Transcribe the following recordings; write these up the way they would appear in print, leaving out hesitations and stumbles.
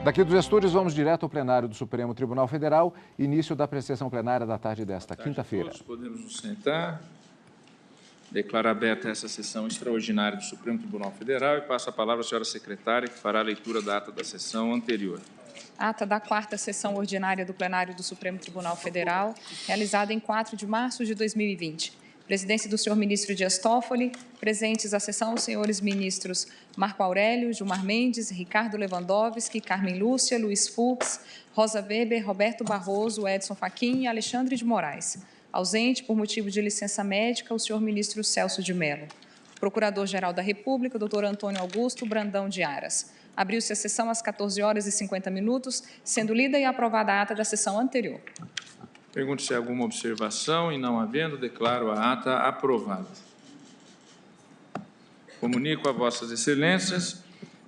Daqui dos estúdios, vamos direto ao plenário do Supremo Tribunal Federal, início da apreciação plenária da tarde desta quinta-feira. Podemos nos sentar. Declaro aberta essa sessão extraordinária do Supremo Tribunal Federal e passo a palavra à senhora secretária, que fará a leitura da ata da sessão anterior. Ata da 4ª sessão ordinária do plenário do Supremo Tribunal Federal, realizada em 4 de março de 2020. Presidência do senhor ministro Dias Toffoli, presentes à sessão os senhores ministros Marco Aurélio, Gilmar Mendes, Ricardo Lewandowski, Carmen Lúcia, Luiz Fux, Rosa Weber, Roberto Barroso, Edson Fachin e Alexandre de Moraes. Ausente, por motivo de licença médica, o senhor ministro Celso de Mello. Procurador-Geral da República, doutor Antônio Augusto Brandão de Aras. Abriu-se a sessão às 14h50, sendo lida e aprovada a ata da sessão anterior. Pergunto se há alguma observação e, não havendo, declaro a ata aprovada. Comunico a vossas excelências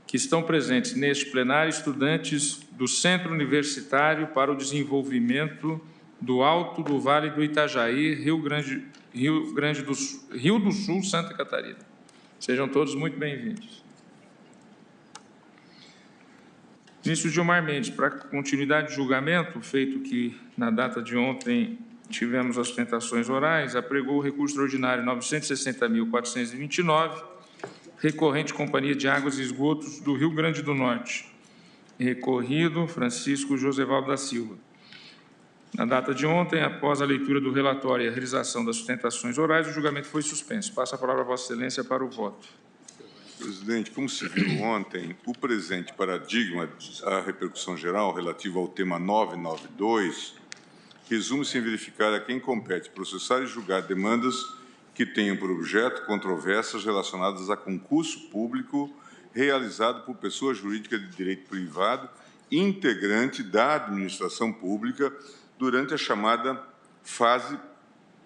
que estão presentes neste plenário estudantes do Centro Universitário para o Desenvolvimento do Alto do Vale do Itajaí, Rio do Sul, Santa Catarina. Sejam todos muito bem-vindos. Ministro Gilmar Mendes, para continuidade de julgamento, feito que na data de ontem tivemos as sustentações orais, apregou o recurso ordinário 960.429, recorrente Companhia de Águas e Esgotos do Rio Grande do Norte, recorrido Francisco Josevaldo da Silva. Na data de ontem, após a leitura do relatório e a realização das sustentações orais, o julgamento foi suspenso. Passo a palavra a Vossa Excelência para o voto. Presidente, como se viu ontem, o presente paradigma, a repercussão geral relativa ao tema 992, resume-se em verificar a quem compete processar e julgar demandas que tenham por objeto controvérsias relacionadas a concurso público realizado por pessoa jurídica de direito privado, integrante da administração pública, durante a chamada fase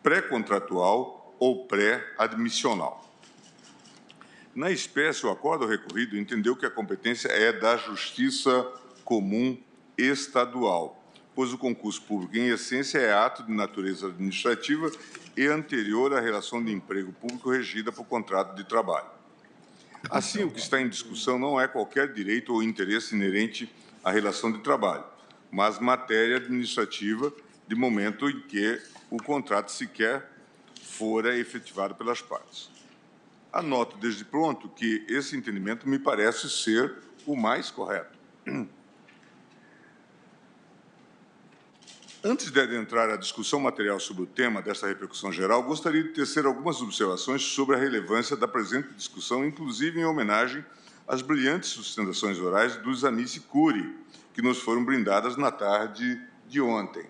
pré-contratual ou pré-admissional. Na espécie, o acordo recorrido entendeu que a competência é da Justiça Comum Estadual, pois o concurso público, em essência, é ato de natureza administrativa e anterior à relação de emprego público regida por contrato de trabalho. Assim, o que está em discussão não é qualquer direito ou interesse inerente à relação de trabalho, mas matéria administrativa de momento em que o contrato sequer fora efetivado pelas partes. Anoto desde pronto que esse entendimento me parece ser o mais correto. Antes de adentrar a discussão material sobre o tema desta repercussão geral, gostaria de tecer algumas observações sobre a relevância da presente discussão, inclusive em homenagem às brilhantes sustentações orais dos Amici Curi, que nos foram brindadas na tarde de ontem.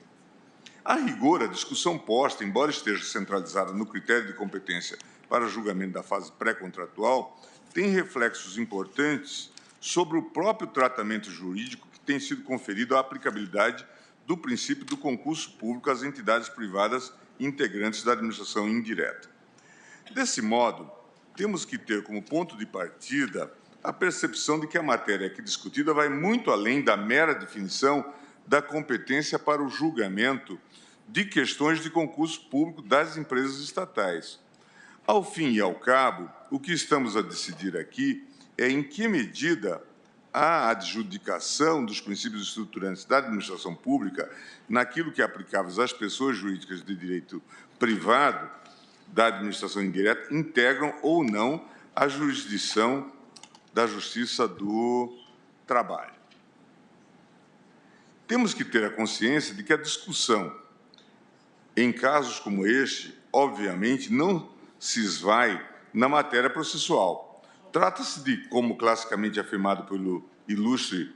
A rigor, a discussão posta, embora esteja centralizada no critério de competência para julgamento da fase pré-contratual, tem reflexos importantes sobre o próprio tratamento jurídico que tem sido conferido à aplicabilidade do princípio do concurso público às entidades privadas integrantes da administração indireta. Desse modo, temos que ter como ponto de partida a percepção de que a matéria aqui discutida vai muito além da mera definição da competência para o julgamento de questões de concurso público das empresas estatais. Ao fim e ao cabo, o que estamos a decidir aqui é em que medida a adjudicação dos princípios estruturantes da administração pública naquilo que é aplicável às pessoas jurídicas de direito privado da administração indireta integram ou não a jurisdição da Justiça do Trabalho. Temos que ter a consciência de que a discussão, em casos como este, obviamente, não se esvai na matéria processual. Trata-se de, como classicamente afirmado pelo ilustre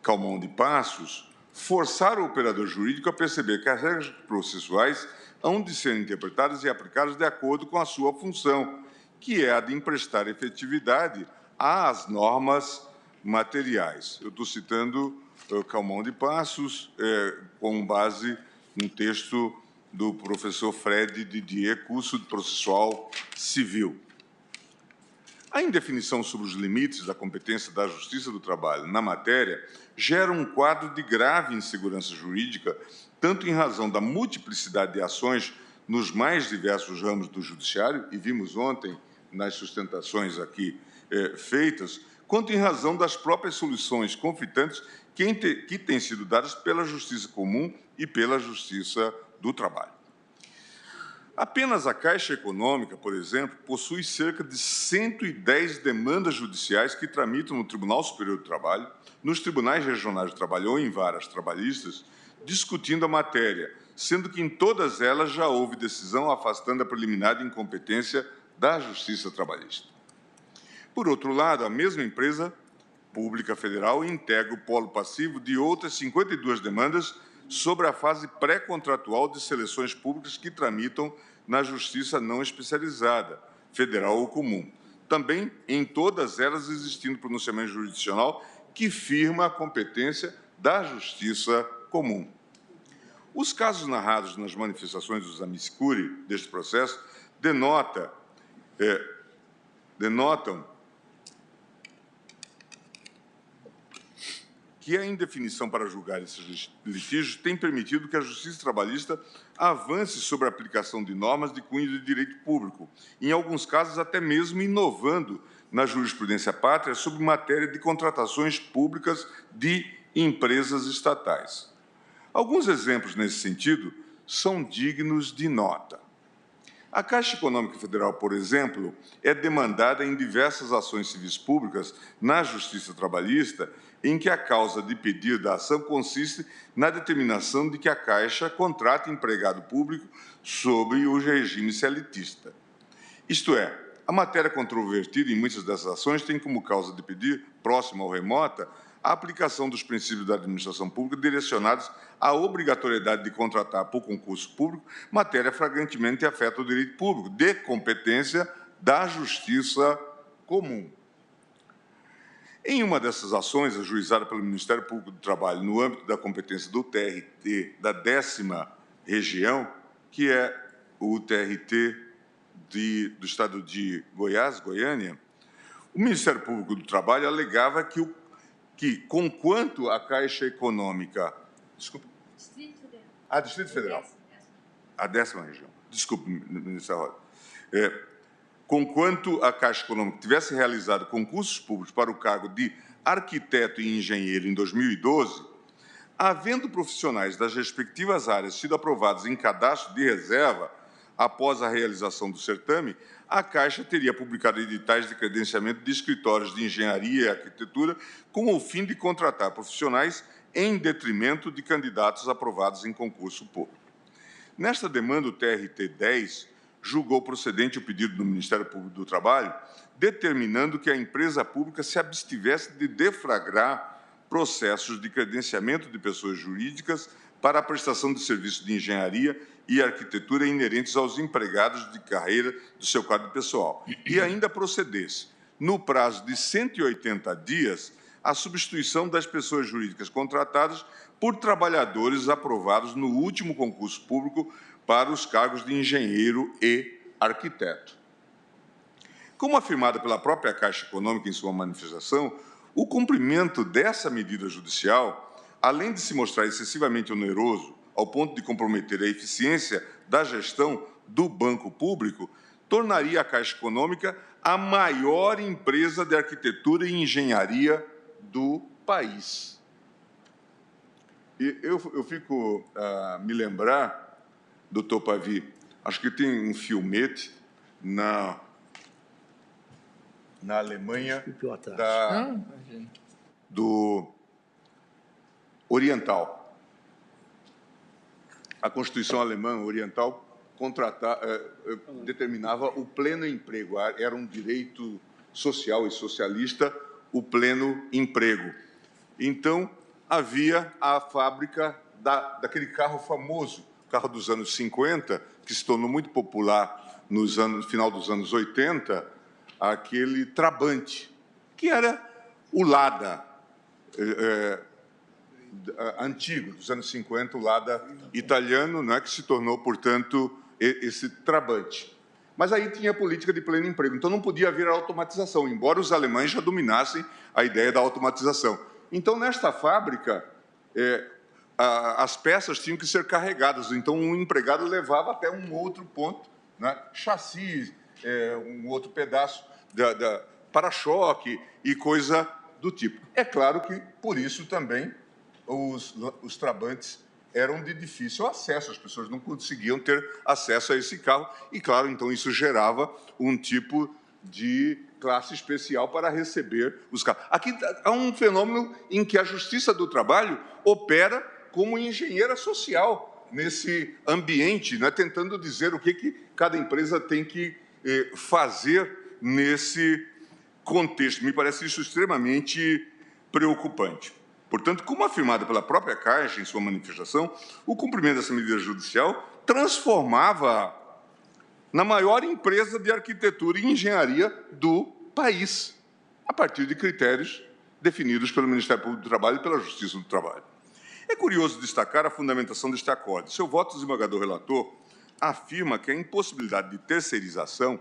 Calmon de Passos, forçar o operador jurídico a perceber que as regras processuais hão de ser interpretadas e aplicadas de acordo com a sua função, que é a de emprestar efetividade às normas materiais. Eu estou citando Calmon de Passos com base no texto do professor Fred Didier, curso de processual civil. A indefinição sobre os limites da competência da Justiça do Trabalho na matéria gera um quadro de grave insegurança jurídica, tanto em razão da multiplicidade de ações nos mais diversos ramos do judiciário, e vimos ontem nas sustentações aqui feitas, quanto em razão das próprias soluções conflitantes que têm sido dadas pela Justiça Comum e pela Justiça do Trabalho. Apenas a Caixa Econômica, por exemplo, possui cerca de 110 demandas judiciais que tramitam no Tribunal Superior do Trabalho, nos Tribunais Regionais do Trabalho ou em varas trabalhistas, discutindo a matéria, sendo que em todas elas já houve decisão afastando a preliminar de incompetência da Justiça Trabalhista. Por outro lado, a mesma empresa pública federal integra o polo passivo de outras 52 demandas sobre a fase pré-contratual de seleções públicas que tramitam na Justiça não especializada, federal ou comum. Também, em todas elas, existindo pronunciamento jurisdicional que firma a competência da Justiça Comum. Os casos narrados nas manifestações dos amici curiae deste processo denotam que a indefinição para julgar esses litígios tem permitido que a Justiça Trabalhista avance sobre a aplicação de normas de cunho de direito público, em alguns casos até mesmo inovando na jurisprudência pátria sobre matéria de contratações públicas de empresas estatais. Alguns exemplos nesse sentido são dignos de nota. A Caixa Econômica Federal, por exemplo, é demandada em diversas ações civis públicas na Justiça Trabalhista, em que a causa de pedido da ação consiste na determinação de que a Caixa contrate empregado público sob o regime seletista. Isto é, a matéria controvertida em muitas dessas ações tem como causa de pedir, próxima ou remota, a aplicação dos princípios da administração pública direcionados à obrigatoriedade de contratar por concurso público, matéria flagrantemente afeta o direito público, de competência da Justiça Comum. Em uma dessas ações, ajuizada pelo Ministério Público do Trabalho no âmbito da competência do TRT da 10ª região, que é o TRT do Estado de Goiás, Goiânia, o Ministério Público do Trabalho alegava que conquanto a Caixa Econômica... Desculpe. Distrito Federal. Distrito Federal. A 10ª região. Desculpe, ministra Rosa. Conquanto a Caixa Econômica tivesse realizado concursos públicos para o cargo de arquiteto e engenheiro em 2012, havendo profissionais das respectivas áreas sido aprovados em cadastro de reserva após a realização do certame, a Caixa teria publicado editais de credenciamento de escritórios de engenharia e arquitetura com o fim de contratar profissionais em detrimento de candidatos aprovados em concurso público. Nesta demanda, o TRT 10 julgou procedente o pedido do Ministério Público do Trabalho, determinando que a empresa pública se abstivesse de deflagrar processos de credenciamento de pessoas jurídicas para a prestação de serviços de engenharia e arquitetura inerentes aos empregados de carreira do seu quadro pessoal, e ainda procedesse, no prazo de 180 dias, a substituição das pessoas jurídicas contratadas por trabalhadores aprovados no último concurso público para os cargos de engenheiro e arquiteto. Como afirmado pela própria Caixa Econômica em sua manifestação, o cumprimento dessa medida judicial, além de se mostrar excessivamente oneroso, ao ponto de comprometer a eficiência da gestão do banco público, tornaria a Caixa Econômica a maior empresa de arquitetura e engenharia do país. E eu fico a me lembrar, doutor Pavy, acho que tem um filmete na Alemanha do Oriental. A Constituição Alemã Oriental determinava o pleno emprego, era um direito social e socialista o pleno emprego. Então, havia a fábrica daquele carro famoso, carro dos anos 50, que se tornou muito popular no final dos anos 80, aquele Trabante, que era o Lada antigo, dos anos 50, o Lada italiano, não é, que se tornou, portanto, esse Trabante. Mas aí tinha a política de pleno emprego, então não podia haver automatização, embora os alemães já dominassem a ideia da automatização. Então, nesta fábrica, as peças tinham que ser carregadas, então um empregado levava até um outro ponto, né, chassi, um outro pedaço para-choque e coisa do tipo. É claro que, por isso, também os trabantes eram de difícil acesso, as pessoas não conseguiam ter acesso a esse carro e, claro, então isso gerava um tipo de classe especial para receber os carros. Aqui há um fenômeno em que a Justiça do Trabalho opera como engenheira social nesse ambiente, né, tentando dizer o que cada empresa tem que fazer nesse contexto. Me parece isso extremamente preocupante. Portanto, como afirmado pela própria Caixa em sua manifestação, o cumprimento dessa medida judicial transformava na maior empresa de arquitetura e engenharia do país, a partir de critérios definidos pelo Ministério Público do Trabalho e pela Justiça do Trabalho. É curioso destacar a fundamentação deste acórdão. Seu voto desembargador relator afirma que a impossibilidade de terceirização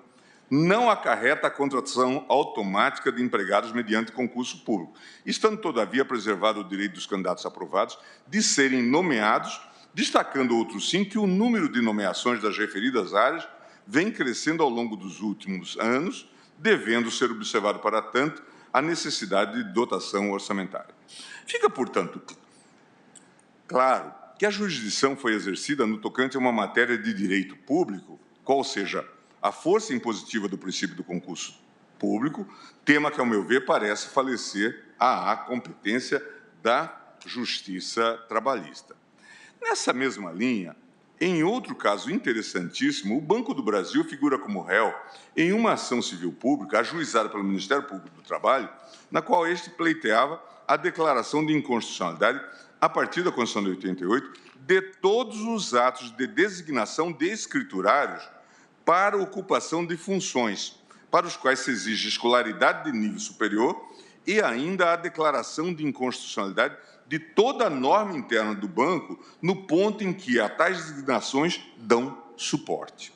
não acarreta a contratação automática de empregados mediante concurso público, estando, todavia, preservado o direito dos candidatos aprovados de serem nomeados, destacando outros sim que o número de nomeações das referidas áreas vem crescendo ao longo dos últimos anos, devendo ser observado, para tanto, a necessidade de dotação orçamentária. Fica, portanto, claro que a jurisdição foi exercida no tocante a uma matéria de direito público, qual seja a força impositiva do princípio do concurso público, tema que, ao meu ver, parece falecer à competência da Justiça Trabalhista. Nessa mesma linha, em outro caso interessantíssimo, o Banco do Brasil figura como réu em uma ação civil pública ajuizada pelo Ministério Público do Trabalho, na qual este pleiteava a declaração de inconstitucionalidade, a partir da Constituição de 88, de todos os atos de designação de escriturários para ocupação de funções, para os quais se exige escolaridade de nível superior e ainda a declaração de inconstitucionalidade de toda a norma interna do banco no ponto em que a tais designações dão suporte.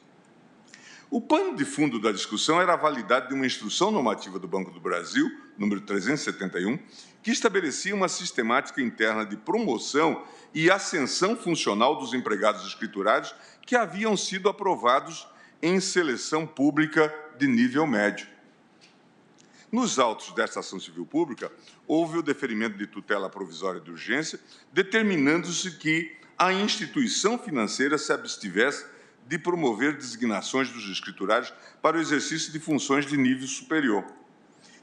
O pano de fundo da discussão era a validade de uma instrução normativa do Banco do Brasil, número 371, que estabelecia uma sistemática interna de promoção e ascensão funcional dos empregados escriturários que haviam sido aprovados em seleção pública de nível médio. Nos autos desta ação civil pública, houve o deferimento de tutela provisória de urgência, determinando-se que a instituição financeira se abstivesse de promover designações dos escriturários para o exercício de funções de nível superior.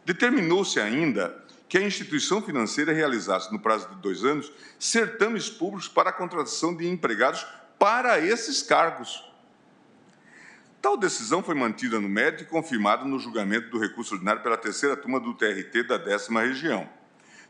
Determinou-se ainda que a instituição financeira realizasse, no prazo de 2 anos, certames públicos para a contratação de empregados para esses cargos. Tal decisão foi mantida no mérito e confirmada no julgamento do recurso ordinário pela 3ª turma do TRT da 10ª região.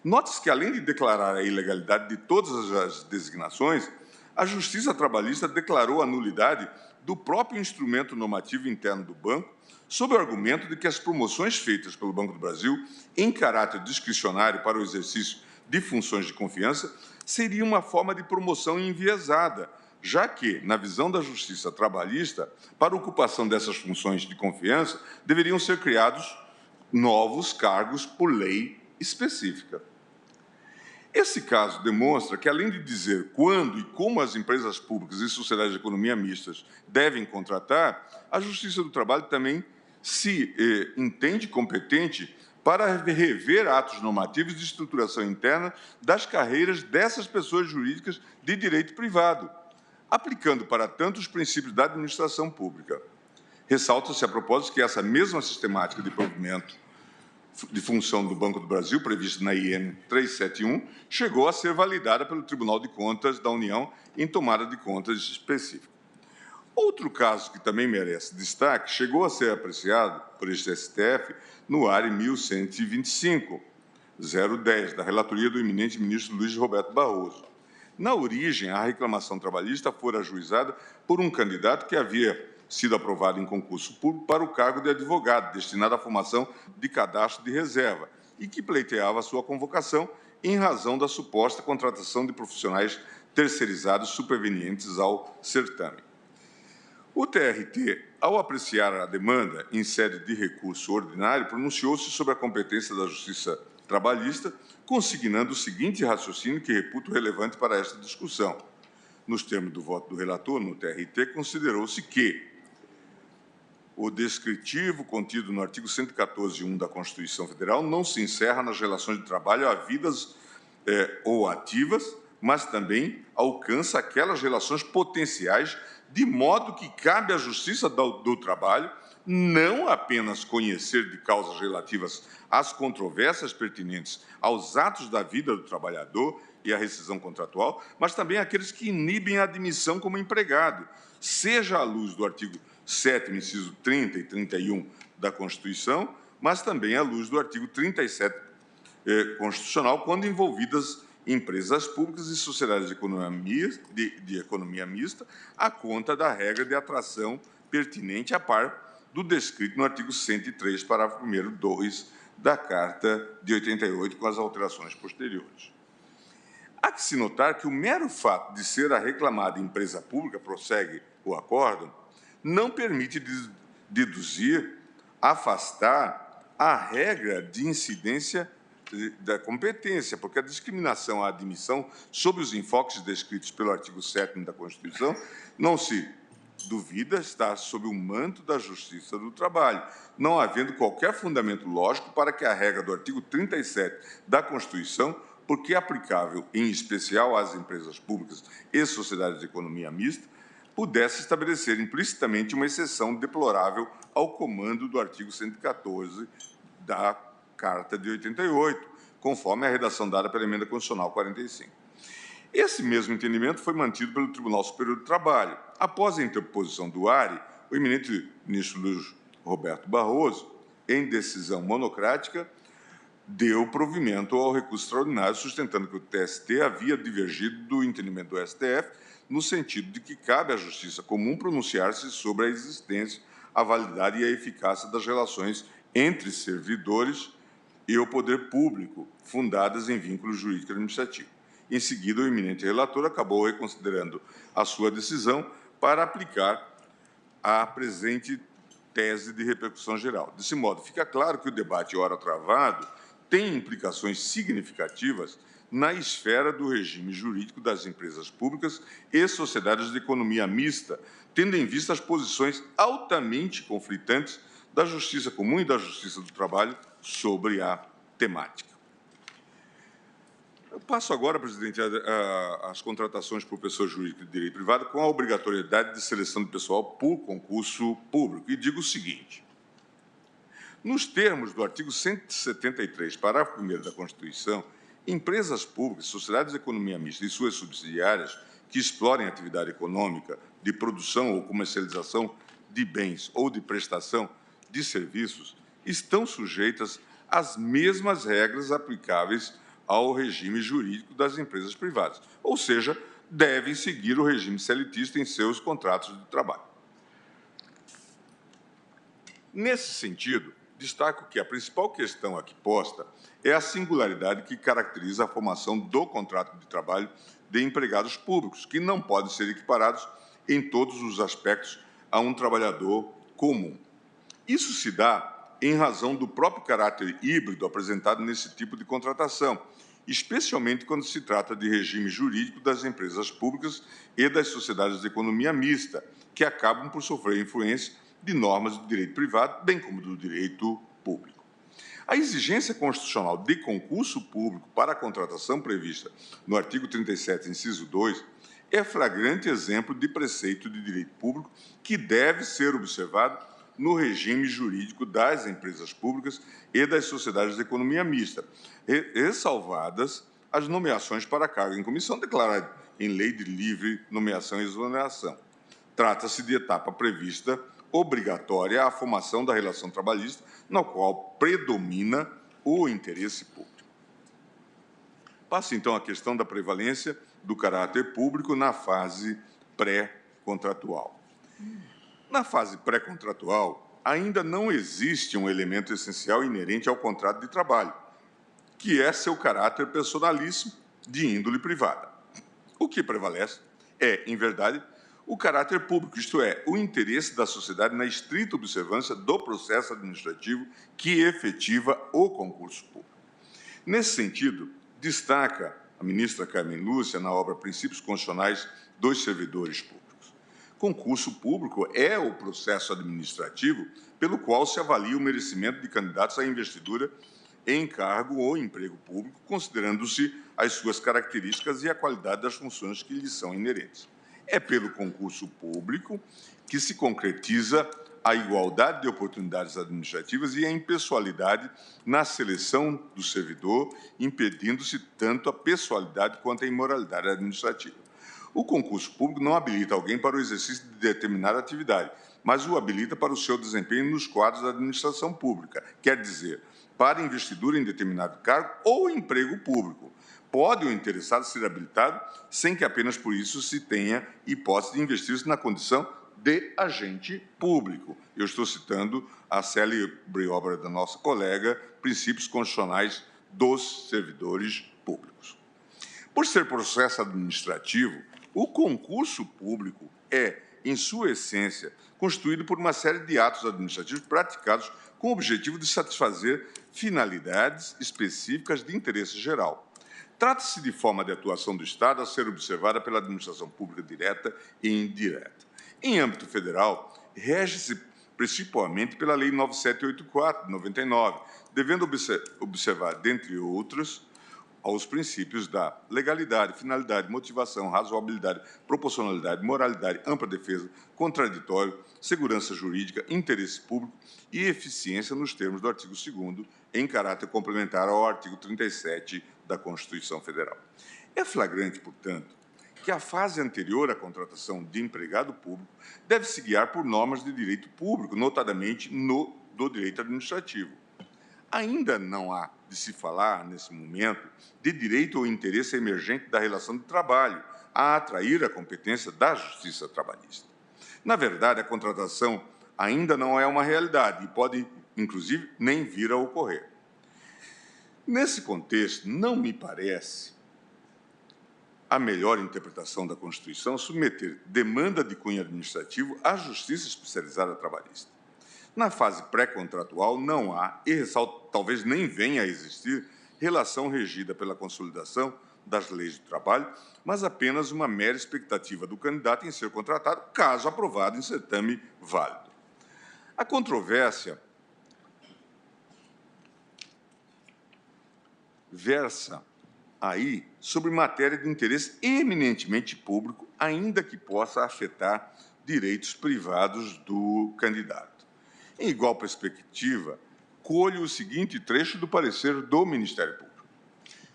Note-se que, além de declarar a ilegalidade de todas as designações, a Justiça Trabalhista declarou a nulidade do próprio instrumento normativo interno do banco, sob o argumento de que as promoções feitas pelo Banco do Brasil, em caráter discricionário para o exercício de funções de confiança, seria uma forma de promoção enviesada, já que, na visão da Justiça Trabalhista, para a ocupação dessas funções de confiança, deveriam ser criados novos cargos por lei específica. Esse caso demonstra que, além de dizer quando e como as empresas públicas e sociedades de economia mistas devem contratar, a Justiça do Trabalho também se entende competente para rever atos normativos de estruturação interna das carreiras dessas pessoas jurídicas de direito privado, aplicando, para tanto, os princípios da administração pública. Ressalta-se, a propósito, que essa mesma sistemática de provimento de função do Banco do Brasil, prevista na IN 371, chegou a ser validada pelo Tribunal de Contas da União em tomada de contas específica. Outro caso que também merece destaque chegou a ser apreciado por este STF no ARE 1125-010, da relatoria do eminente ministro Luiz Roberto Barroso. Na origem, a reclamação trabalhista fora ajuizada por um candidato que havia sido aprovado em concurso público para o cargo de advogado, destinado à formação de cadastro de reserva, e que pleiteava a sua convocação em razão da suposta contratação de profissionais terceirizados supervenientes ao certame. O TRT, ao apreciar a demanda em sede de recurso ordinário, pronunciou-se sobre a competência da Justiça Trabalhista, consignando o seguinte raciocínio que reputo relevante para esta discussão. Nos termos do voto do relator no TRT, considerou-se que o descritivo contido no artigo 114.1 da Constituição Federal não se encerra nas relações de trabalho havidas ou ativas, mas também alcança aquelas relações potenciais, de modo que cabe à Justiça do Trabalho não apenas conhecer de causas relativas às controvérsias pertinentes aos atos da vida do trabalhador e à rescisão contratual, mas também aqueles que inibem a admissão como empregado, seja à luz do artigo 7º, inciso 30 e 31 da Constituição, mas também à luz do artigo 37 constitucional, quando envolvidas empresas públicas e sociedades de economia mista, à conta da regra de atração pertinente à par do descrito no artigo 103, parágrafo 1º, 2 da Carta de 88, com as alterações posteriores. Há que se notar que o mero fato de ser a reclamada empresa pública, prossegue o acórdão, não permite deduzir, afastar a regra de incidência da competência, porque a discriminação à admissão, sob os enfoques descritos pelo artigo 7º da Constituição, não se duvida estar sob o manto da Justiça do Trabalho, não havendo qualquer fundamento lógico para que a regra do artigo 37 da Constituição, porque é aplicável em especial às empresas públicas e sociedades de economia mista, pudesse estabelecer implicitamente uma exceção deplorável ao comando do artigo 114 da Carta de 88, conforme a redação dada pela Emenda Constitucional 45. Esse mesmo entendimento foi mantido pelo Tribunal Superior do Trabalho. Após a interposição do ARE, o eminente ministro Luiz Roberto Barroso, em decisão monocrática, deu provimento ao recurso extraordinário, sustentando que o TST havia divergido do entendimento do STF, no sentido de que cabe à Justiça Comum pronunciar-se sobre a existência, a validade e a eficácia das relações entre servidores e o poder público, fundadas em vínculo jurídico administrativo. Em seguida, o eminente relator acabou reconsiderando a sua decisão para aplicar a presente tese de repercussão geral. Desse modo, fica claro que o debate, ora travado, tem implicações significativas na esfera do regime jurídico das empresas públicas e sociedades de economia mista, tendo em vista as posições altamente conflitantes da Justiça Comum e da Justiça do Trabalho sobre a temática. Eu passo agora, presidente, às contratações por pessoa jurídica de direito privado com a obrigatoriedade de seleção de pessoal por concurso público. E digo o seguinte: nos termos do artigo 173, parágrafo 1º da Constituição, empresas públicas, sociedades de economia mista e suas subsidiárias que explorem atividade econômica de produção ou comercialização de bens ou de prestação de serviços estão sujeitas às mesmas regras aplicáveis ao regime jurídico das empresas privadas, ou seja, devem seguir o regime seletista em seus contratos de trabalho. Nesse sentido, destaco que a principal questão aqui posta é a singularidade que caracteriza a formação do contrato de trabalho de empregados públicos, que não podem ser equiparados em todos os aspectos a um trabalhador comum. Isso se dá em razão do próprio caráter híbrido apresentado nesse tipo de contratação, especialmente quando se trata de regime jurídico das empresas públicas e das sociedades de economia mista, que acabam por sofrer influência de normas do direito privado, bem como do direito público. A exigência constitucional de concurso público para a contratação prevista no artigo 37, inciso 2, é flagrante exemplo de preceito de direito público que deve ser observado no regime jurídico das empresas públicas e das sociedades de economia mista, ressalvadas as nomeações para cargo em comissão declarada em lei de livre nomeação e exoneração. Trata-se de etapa prevista obrigatória à formação da relação trabalhista, na qual predomina o interesse público. Passo, então, à questão da prevalência do caráter público na fase pré-contratual. Na fase pré-contratual, ainda não existe um elemento essencial inerente ao contrato de trabalho, que é seu caráter personalíssimo de índole privada. O que prevalece é, em verdade, o caráter público, isto é, o interesse da sociedade na estrita observância do processo administrativo que efetiva o concurso público. Nesse sentido, destaca a ministra Carmen Lúcia, na obra Princípios Constitucionais dos Servidores Públicos. Concurso público é o processo administrativo pelo qual se avalia o merecimento de candidatos à investidura em cargo ou emprego público, considerando-se as suas características e a qualidade das funções que lhes são inerentes. É pelo concurso público que se concretiza a igualdade de oportunidades administrativas e a impessoalidade na seleção do servidor, impedindo-se tanto a pessoalidade quanto a imoralidade administrativa. O concurso público não habilita alguém para o exercício de determinada atividade, mas o habilita para o seu desempenho nos quadros da administração pública, quer dizer, para investidura em determinado cargo ou emprego público. Pode o interessado ser habilitado sem que apenas por isso se tenha hipótese de investir-se na condição de agente público. Eu estou citando a célebre obra da nossa colega, Princípios Constitucionais dos Servidores Públicos. Por ser processo administrativo, o concurso público é, em sua essência, constituído por uma série de atos administrativos praticados com o objetivo de satisfazer finalidades específicas de interesse geral. Trata-se de forma de atuação do Estado a ser observada pela administração pública direta e indireta. Em âmbito federal, rege-se principalmente pela Lei 9784, de 99, devendo observar, dentre outros, aos princípios da legalidade, finalidade, motivação, razoabilidade, proporcionalidade, moralidade, ampla defesa, contraditório, segurança jurídica, interesse público e eficiência nos termos do artigo 2º, em caráter complementar ao artigo 37 da Constituição Federal. É flagrante, portanto, que a fase anterior à contratação de empregado público deve se guiar por normas de direito público, notadamente do direito administrativo. Ainda não há de se falar, nesse momento, de direito ou interesse emergente da relação de trabalho a atrair a competência da Justiça Trabalhista. Na verdade, a contratação ainda não é uma realidade e pode, inclusive, nem vir a ocorrer. Nesse contexto, não me parece a melhor interpretação da Constituição submeter demanda de cunho administrativo à Justiça Especializada Trabalhista. Na fase pré-contratual, não há, e ressalto, talvez nem venha a existir, relação regida pela consolidação das leis do trabalho, mas apenas uma mera expectativa do candidato em ser contratado, caso aprovado em certame válido. A controvérsia versa aí sobre matéria de interesse eminentemente público, ainda que possa afetar direitos privados do candidato. Em igual perspectiva, colho o seguinte trecho do parecer do Ministério Público.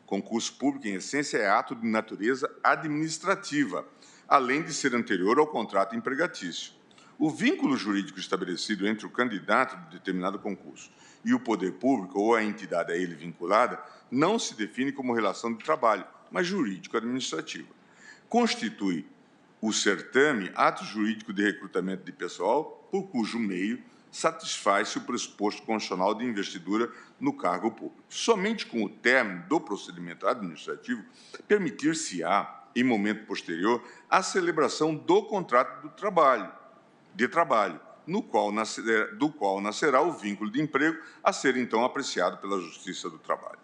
Concurso público, em essência, é ato de natureza administrativa, além de ser anterior ao contrato empregatício. O vínculo jurídico estabelecido entre o candidato de determinado concurso e o poder público ou a entidade a ele vinculada não se define como relação de trabalho, mas jurídico-administrativa. Constitui o certame ato jurídico de recrutamento de pessoal por cujo meio satisfaz-se o pressuposto constitucional de investidura no cargo público. Somente com o término do procedimento administrativo, permitir-se-á, em momento posterior, a celebração do contrato de trabalho, do qual nascerá o vínculo de emprego a ser, então, apreciado pela Justiça do Trabalho.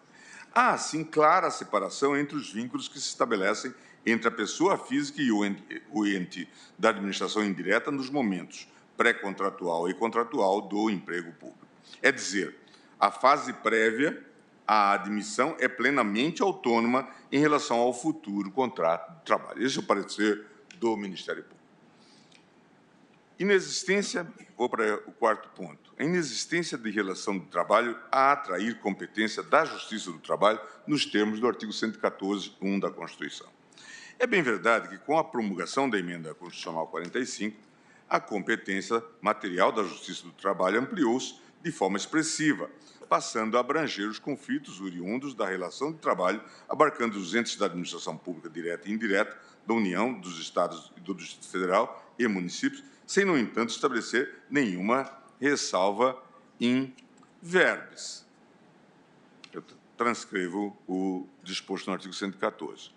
Há, assim, clara separação entre os vínculos que se estabelecem entre a pessoa física e o ente da administração indireta nos momentos pré-contratual e contratual do emprego público. É dizer, a fase prévia à admissão é plenamente autônoma em relação ao futuro contrato de trabalho. Esse é o parecer do Ministério Público. Inexistência, vou para o quarto ponto, a inexistência de relação de trabalho a atrair competência da Justiça do Trabalho nos termos do artigo 114.1 da Constituição. É bem verdade que, com a promulgação da Emenda Constitucional 45, a competência material da Justiça do Trabalho ampliou-se de forma expressiva, passando a abranger os conflitos oriundos da relação de trabalho, abarcando os entes da administração pública direta e indireta, da União, dos Estados e do Distrito Federal e municípios, sem, no entanto, estabelecer nenhuma ressalva in verbis. Eu transcrevo o disposto no artigo 114.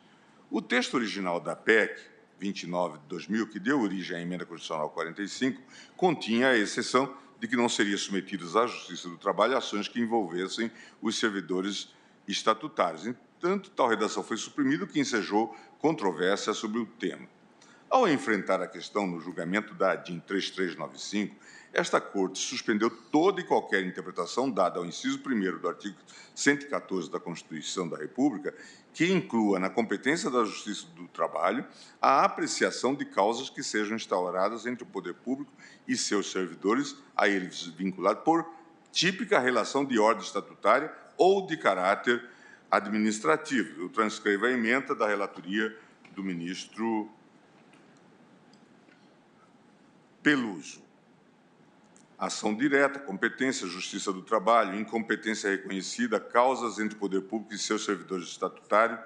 O texto original da PEC 29 de 2000, que deu origem à Emenda Constitucional 45, continha a exceção de que não seriam submetidas à Justiça do Trabalho ações que envolvessem os servidores estatutários. Entanto, tal redação foi suprimida, o que ensejou controvérsia sobre o tema. Ao enfrentar a questão no julgamento da ADIM 3395, esta Corte suspendeu toda e qualquer interpretação dada ao inciso 1º do artigo 114 da Constituição da República, que inclua na competência da Justiça do Trabalho a apreciação de causas que sejam instauradas entre o poder público e seus servidores, a eles vinculados por típica relação de ordem estatutária ou de caráter administrativo. Eu transcrevo a ementa da relatoria do ministro Peluso. Ação direta, competência, justiça do trabalho, incompetência reconhecida, causas entre o poder público e seus servidores estatutários,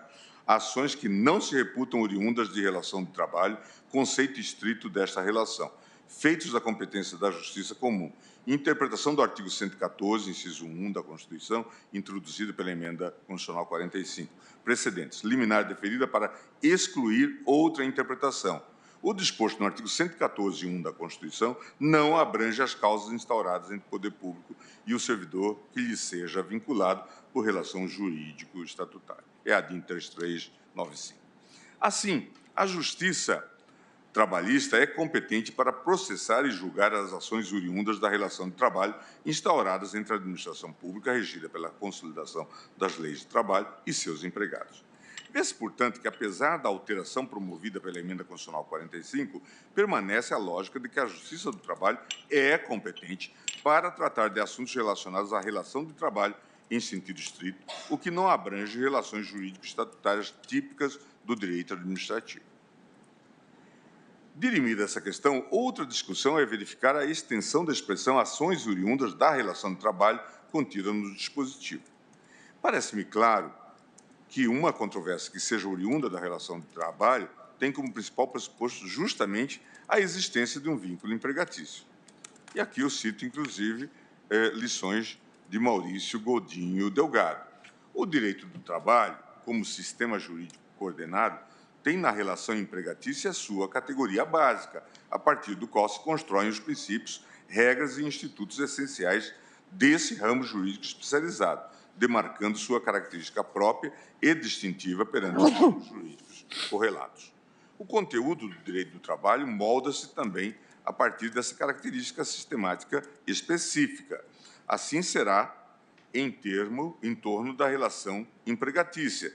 ações que não se reputam oriundas de relação de trabalho, conceito estrito desta relação, feitos da competência da justiça comum, interpretação do artigo 114, inciso 1 da Constituição, introduzido pela emenda constitucional 45, precedentes, liminar deferida para excluir outra interpretação. O disposto no artigo 114, 1 da Constituição não abrange as causas instauradas entre o poder público e o servidor que lhe seja vinculado por relação jurídico-estatutária. É a DIN 3395. Assim, a Justiça Trabalhista é competente para processar e julgar as ações oriundas da relação de trabalho instauradas entre a administração pública regida pela consolidação das leis de trabalho e seus empregados. Vê-se, portanto, que, apesar da alteração promovida pela Emenda Constitucional 45, permanece a lógica de que a Justiça do Trabalho é competente para tratar de assuntos relacionados à relação de trabalho em sentido estrito, o que não abrange relações jurídico-estatutárias típicas do direito administrativo. Dirimida essa questão, outra discussão é verificar a extensão da expressão ações oriundas da relação de trabalho contida no dispositivo. Parece-me claro que uma controvérsia que seja oriunda da relação de trabalho tem como principal pressuposto justamente a existência de um vínculo empregatício. E aqui eu cito, inclusive, lições de Maurício Godinho Delgado. O direito do trabalho, como sistema jurídico coordenado, tem na relação empregatícia a sua categoria básica, a partir do qual se constroem os princípios, regras e institutos essenciais desse ramo jurídico especializado, demarcando sua característica própria e distintiva perante os ramos jurídicos correlatos. O conteúdo do direito do trabalho molda-se também a partir dessa característica sistemática específica. Assim será em torno da relação empregatícia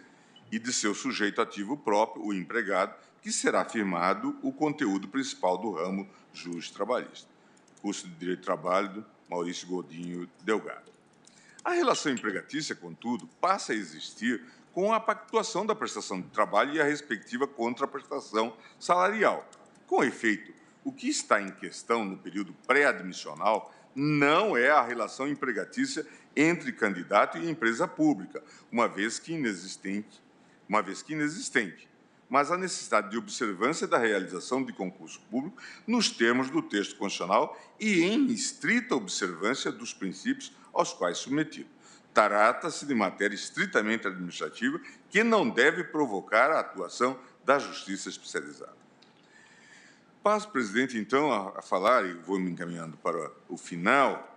e de seu sujeito ativo próprio, o empregado, que será firmado o conteúdo principal do ramo justo-trabalhista. Curso de Direito do Trabalho, Maurício Godinho Delgado. A relação empregatícia, contudo, passa a existir com a pactuação da prestação de trabalho e a respectiva contraprestação salarial. Com efeito, o que está em questão no período pré-admissional não é a relação empregatícia entre candidato e empresa pública, uma vez que inexistente, mas a necessidade de observância da realização de concurso público nos termos do texto constitucional e em estrita observância dos princípios aos quais submetido. Trata-se de matéria estritamente administrativa que não deve provocar a atuação da justiça especializada. Passo, presidente, então, a falar, e vou me encaminhando para o final,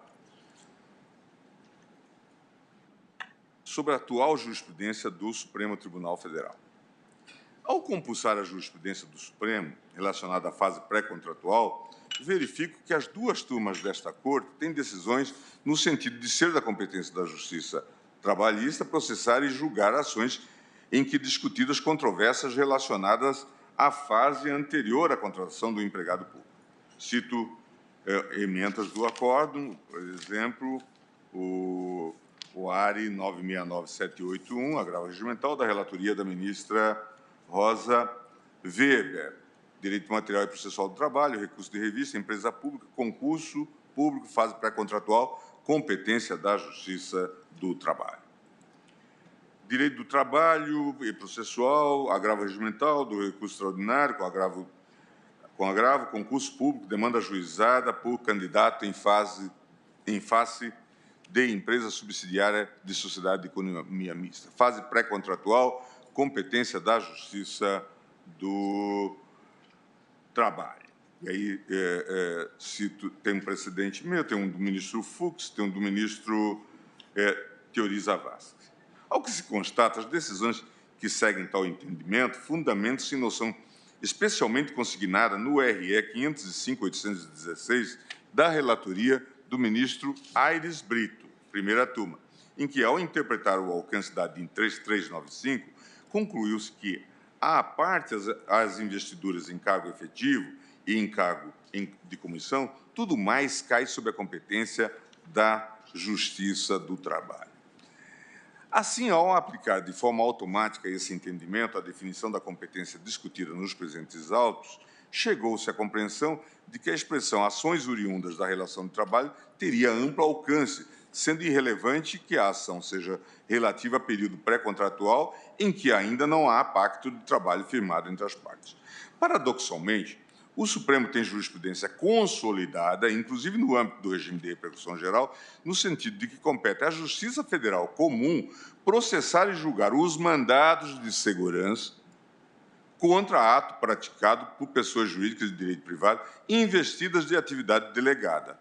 sobre a atual jurisprudência do Supremo Tribunal Federal. Ao compulsar a jurisprudência do Supremo, relacionada à fase pré-contratual, verifico que as duas turmas desta Corte têm decisões no sentido de ser da competência da Justiça Trabalhista processar e julgar ações em que discutidas controvérsias relacionadas à fase anterior à contratação do empregado público. Cito emendas do acórdão, por exemplo, o ARI 969781, agravo regimental, da relatoria da ministra Rosa Weber. Direito material e processual do trabalho, recurso de revista, empresa pública, concurso público, fase pré-contratual, competência da Justiça do Trabalho. Direito do trabalho e processual, agravo regimental do recurso extraordinário, com agravo, concurso público, demanda ajuizada por candidato em face de empresa subsidiária de sociedade de economia mista. Fase pré-contratual, competência da Justiça do Trabalho. E aí, cito, tem um precedente meu, tem um do ministro Fux, tem um do ministro Teori Zavascki. Ao que se constata, as decisões que seguem tal entendimento fundamentam-se em noção especialmente consignada no RE 505/816 da relatoria do ministro Aires Brito, primeira turma, em que, ao interpretar o alcance da DIN 3395, concluiu-se que, à parte as investiduras em cargo efetivo e em cargo de comissão, tudo mais cai sob a competência da Justiça do Trabalho. Assim, ao aplicar de forma automática esse entendimento à definição da competência discutida nos presentes autos, chegou-se à compreensão de que a expressão ações oriundas da relação de trabalho teria amplo alcance, sendo irrelevante que a ação seja relativa a período pré-contratual em que ainda não há pacto de trabalho firmado entre as partes. Paradoxalmente, o Supremo tem jurisprudência consolidada, inclusive no âmbito do regime de repercussão geral, no sentido de que compete à Justiça Federal Comum processar e julgar os mandados de segurança contra ato praticado por pessoas jurídicas de direito privado investidas de atividade delegada.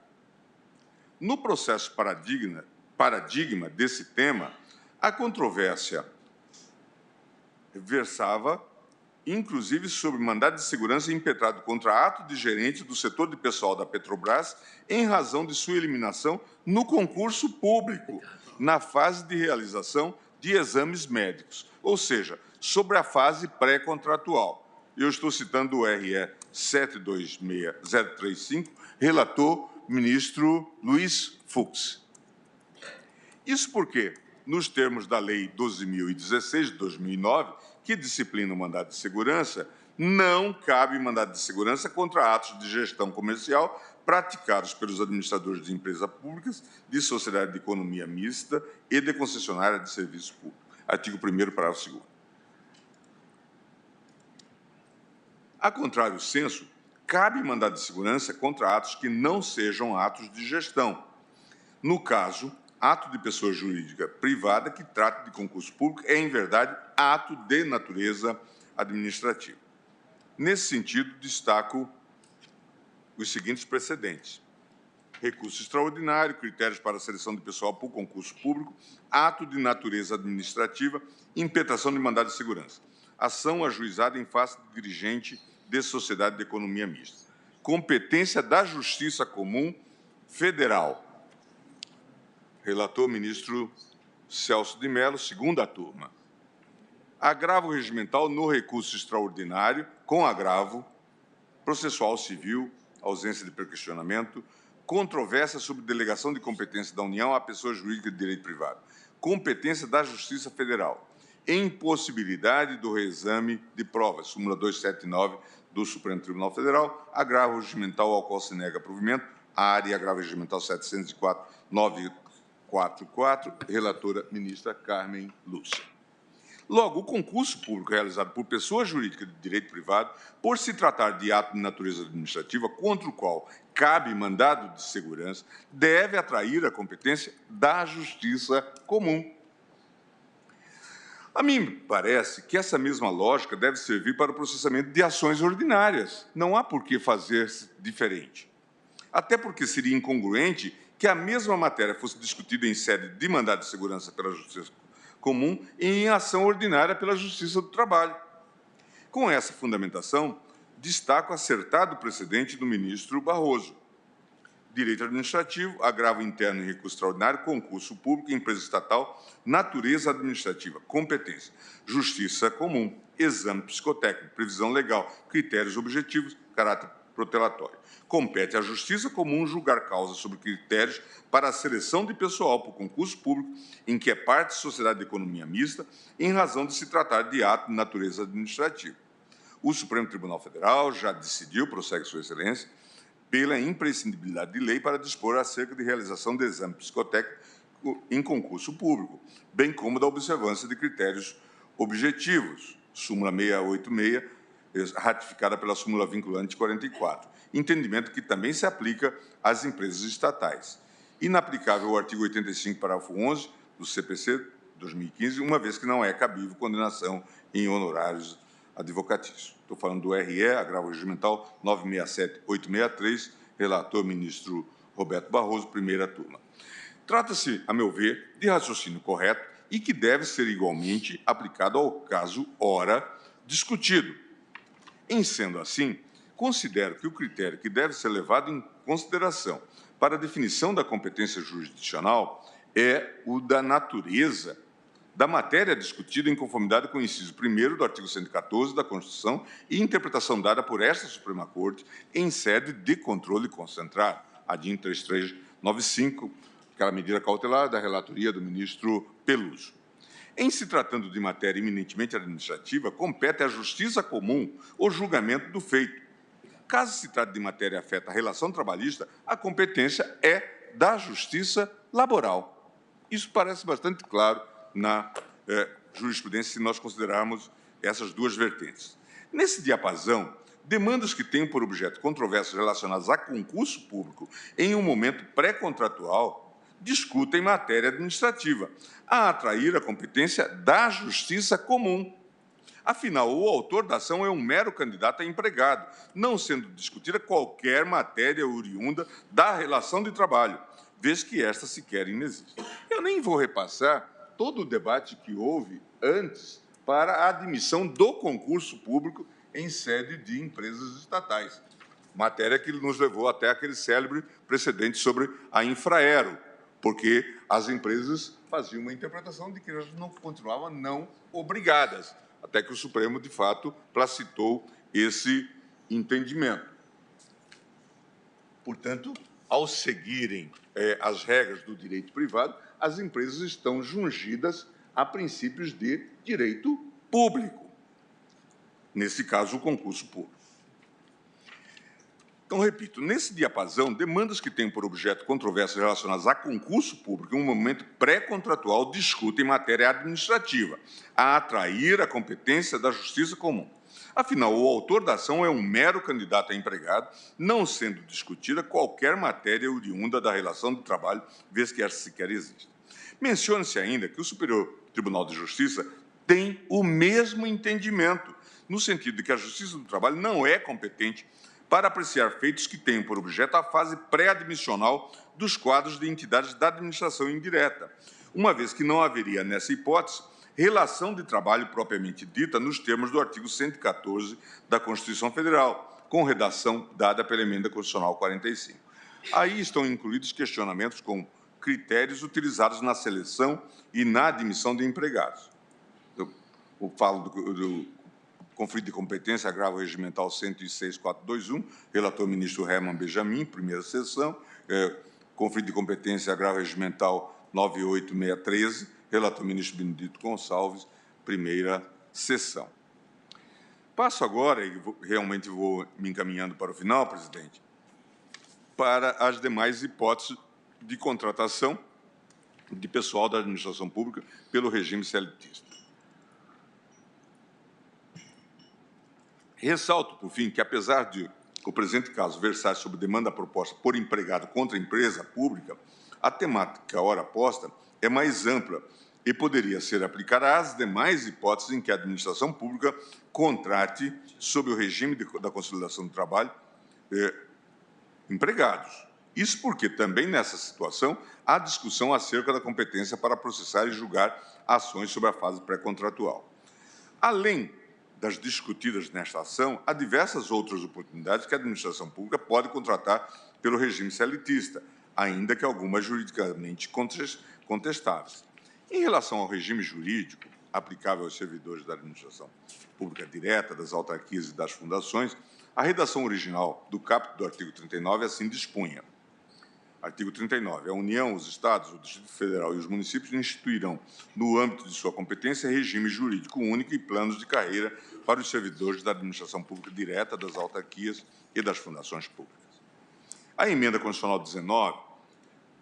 No processo paradigma desse tema, a controvérsia versava, inclusive, sobre mandado de segurança impetrado contra ato de gerente do setor de pessoal da Petrobras em razão de sua eliminação no concurso público, na fase de realização de exames médicos, ou seja, sobre a fase pré-contratual. Eu estou citando o RE 726035, relator ministro Luiz Fux. Isso porque, nos termos da Lei 12.016, de 2009, que disciplina o mandado de segurança, não cabe mandado de segurança contra atos de gestão comercial praticados pelos administradores de empresas públicas, de sociedade de economia mista e de concessionária de serviço público. Artigo 1º, parágrafo 2º. A contrário senso, cabe mandado de segurança contra atos que não sejam atos de gestão. No caso, ato de pessoa jurídica privada que trata de concurso público é, em verdade, ato de natureza administrativa. Nesse sentido, destaco os seguintes precedentes: recurso extraordinário, critérios para a seleção de pessoal por concurso público, ato de natureza administrativa, impetração de mandado de segurança, ação ajuizada em face de dirigente de sociedade de economia mista, competência da Justiça Comum Federal. Relator, ministro Celso de Mello, segunda turma. Agravo regimental no recurso extraordinário, com agravo, processual civil, ausência de perquestionamento, controvérsia sobre delegação de competência da União à pessoa jurídica de direito privado, competência da Justiça Federal, impossibilidade do reexame de provas, súmula 279 do Supremo Tribunal Federal, agravo regimental ao qual se nega provimento, área e agravo regimental 704.944, relatora ministra Carmen Lúcia. Logo, o concurso público realizado por pessoa jurídica de direito privado, por se tratar de ato de natureza administrativa contra o qual cabe mandado de segurança, deve atrair a competência da Justiça Comum. A mim parece que essa mesma lógica deve servir para o processamento de ações ordinárias. Não há por que fazer diferente. Até porque seria incongruente que a mesma matéria fosse discutida em sede de mandado de segurança pela Justiça Comum e em ação ordinária pela Justiça do Trabalho. Com essa fundamentação, destaco o acertado precedente do ministro Barroso. Direito administrativo, agravo interno e recurso extraordinário, concurso público, empresa estatal, natureza administrativa, competência, justiça comum, exame psicotécnico, previsão legal, critérios objetivos, caráter protelatório. Compete à Justiça Comum julgar causas sobre critérios para a seleção de pessoal por concurso público em que é parte de sociedade de economia mista, em razão de se tratar de ato de natureza administrativa. O Supremo Tribunal Federal já decidiu, prossegue Sua Excelência, pela imprescindibilidade de lei para dispor acerca de realização de exame psicotécnico em concurso público, bem como da observância de critérios objetivos, súmula 686, ratificada pela súmula vinculante 44, entendimento que também se aplica às empresas estatais. Inaplicável ao artigo 85, parágrafo 11 do CPC 2015, uma vez que não é cabível condenação em honorários advocatícios. Estou falando do RE, agravo regimental 967-863, relator ministro Roberto Barroso, primeira turma. Trata-se, a meu ver, de raciocínio correto e que deve ser igualmente aplicado ao caso ora discutido. Em sendo assim, considero que o critério que deve ser levado em consideração para a definição da competência jurisdicional é o da natureza da matéria discutida em conformidade com o inciso 1º do artigo 114 da Constituição e interpretação dada por esta Suprema Corte em sede de controle concentrado, a DIN 3395, aquela medida cautelar da relatoria do ministro Peluso. Em se tratando de matéria eminentemente administrativa, compete à Justiça Comum o julgamento do feito. Caso se trate de matéria afeta a relação trabalhista, a competência é da Justiça Laboral. Isso parece bastante claro na jurisprudência, se nós considerarmos essas duas vertentes. Nesse diapasão, demandas que tenham por objeto controvérsias relacionadas a concurso público em um momento pré-contratual discutem matéria administrativa, a atrair a competência da Justiça Comum. Afinal, o autor da ação é um mero candidato a empregado, não sendo discutida qualquer matéria oriunda da relação de trabalho, vez que esta sequer inexiste. Eu nem vou repassar todo o debate que houve antes para a admissão do concurso público em sede de empresas estatais, matéria que nos levou até aquele célebre precedente sobre a Infraero, porque as empresas faziam uma interpretação de que elas não continuavam não obrigadas, até que o Supremo, de fato, placitou esse entendimento. Portanto, ao seguirem as regras do direito privado, as empresas estão jungidas a princípios de direito público, nesse caso, o concurso público. Então, repito, nesse diapasão, demandas que têm por objeto controvérsias relacionadas a concurso público em um momento pré-contratual discutem matéria administrativa, a atrair a competência da Justiça Comum. Afinal, o autor da ação é um mero candidato a empregado, não sendo discutida qualquer matéria oriunda da relação de trabalho, vez que esta sequer existe. Mencione-se ainda que o Superior Tribunal de Justiça tem o mesmo entendimento, no sentido de que a Justiça do Trabalho não é competente para apreciar feitos que tenham por objeto a fase pré-admissional dos quadros de entidades da administração indireta, uma vez que não haveria, nessa hipótese, relação de trabalho propriamente dita nos termos do artigo 114 da Constituição Federal, com redação dada pela Emenda Constitucional 45. Aí estão incluídos questionamentos com critérios utilizados na seleção e na admissão de empregados. Eu falo do conflito de competência, agravo regimental 106.421, relator ministro Herman Benjamin, primeira sessão, conflito de competência, agravo regimental 98613, relator ministro Benedito Gonçalves, primeira sessão. Passo agora, e realmente vou me encaminhando para o final, presidente, para as demais hipóteses de contratação de pessoal da administração pública pelo regime CLTista. Ressalto, por fim, que, apesar de o presente caso versar sobre demanda proposta por empregado contra a empresa pública, a temática ora posta é mais ampla e poderia ser aplicada às demais hipóteses em que a administração pública contrate, sob o regime da consolidação do trabalho, empregados. Isso porque, também nessa situação, há discussão acerca da competência para processar e julgar ações sobre a fase pré-contratual. Além das discutidas nesta ação, há diversas outras oportunidades que a administração pública pode contratar pelo regime CLTista, ainda que algumas juridicamente contestáveis. Em relação ao regime jurídico aplicável aos servidores da administração pública direta, das autarquias e das fundações, a redação original do caput do artigo 39 assim dispunha. Artigo 39. A União, os Estados, o Distrito Federal e os municípios instituirão, no âmbito de sua competência, regime jurídico único e planos de carreira para os servidores da administração pública direta, das autarquias e das fundações públicas. A Emenda Constitucional 19,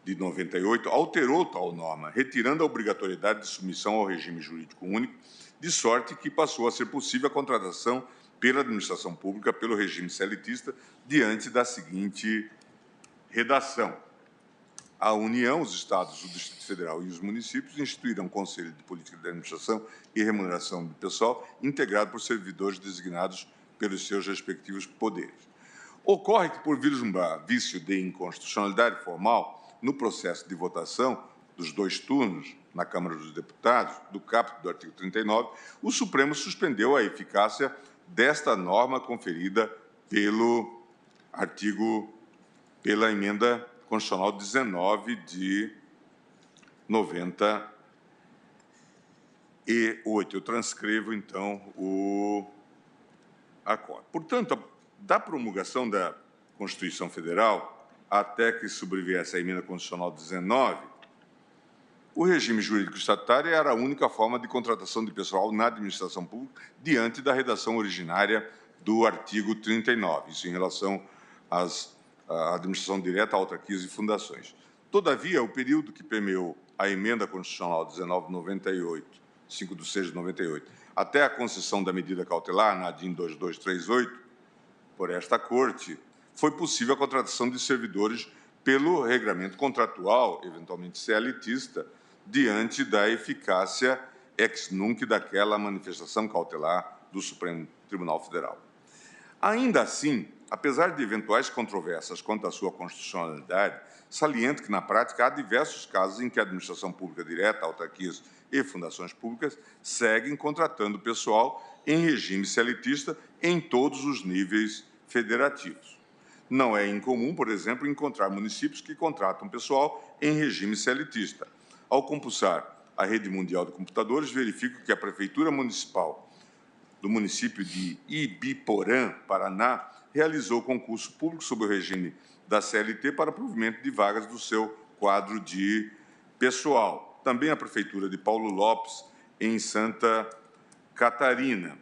de 98, alterou tal norma, retirando a obrigatoriedade de submissão ao regime jurídico único, de sorte que passou a ser possível a contratação pela administração pública pelo regime CLTista diante da seguinte redação. A União, os Estados, o Distrito Federal e os municípios instituirão Conselho de Política de Administração e Remuneração do Pessoal, integrado por servidores designados pelos seus respectivos poderes. Ocorre que, por vislumbrar vício de inconstitucionalidade formal no processo de votação dos 2 turnos na Câmara dos Deputados, do caput do artigo 39, o Supremo suspendeu a eficácia desta norma conferida pela emenda constitucional 19 de 98. Eu transcrevo, então, o acordo. Portanto, da promulgação da Constituição Federal até que sobreviesse a emenda constitucional 19, o regime jurídico estatutário era a única forma de contratação de pessoal na administração pública diante da redação originária do artigo 39, isso em relação à administração direta, autarquias e fundações. Todavia, o período que permeou a emenda constitucional 1998, 5 de 6 de 98, até a concessão da medida cautelar, na ADIM 2238, por esta Corte, foi possível a contratação de servidores pelo regramento contratual, eventualmente CLTista, diante da eficácia ex nunc daquela manifestação cautelar do Supremo Tribunal Federal. Ainda assim, apesar de eventuais controvérsias quanto à sua constitucionalidade, saliento que, na prática, há diversos casos em que a administração pública direta, autarquias e fundações públicas seguem contratando pessoal em regime CLTista em todos os níveis federativos. Não é incomum, por exemplo, encontrar municípios que contratam pessoal em regime CLTista. Ao compulsar a rede mundial de computadores, verifico que a Prefeitura Municipal do município de Ibiporã, Paraná, realizou concurso público sob o regime da CLT para provimento de vagas do seu quadro de pessoal. Também a Prefeitura de Paulo Lopes, em Santa Catarina,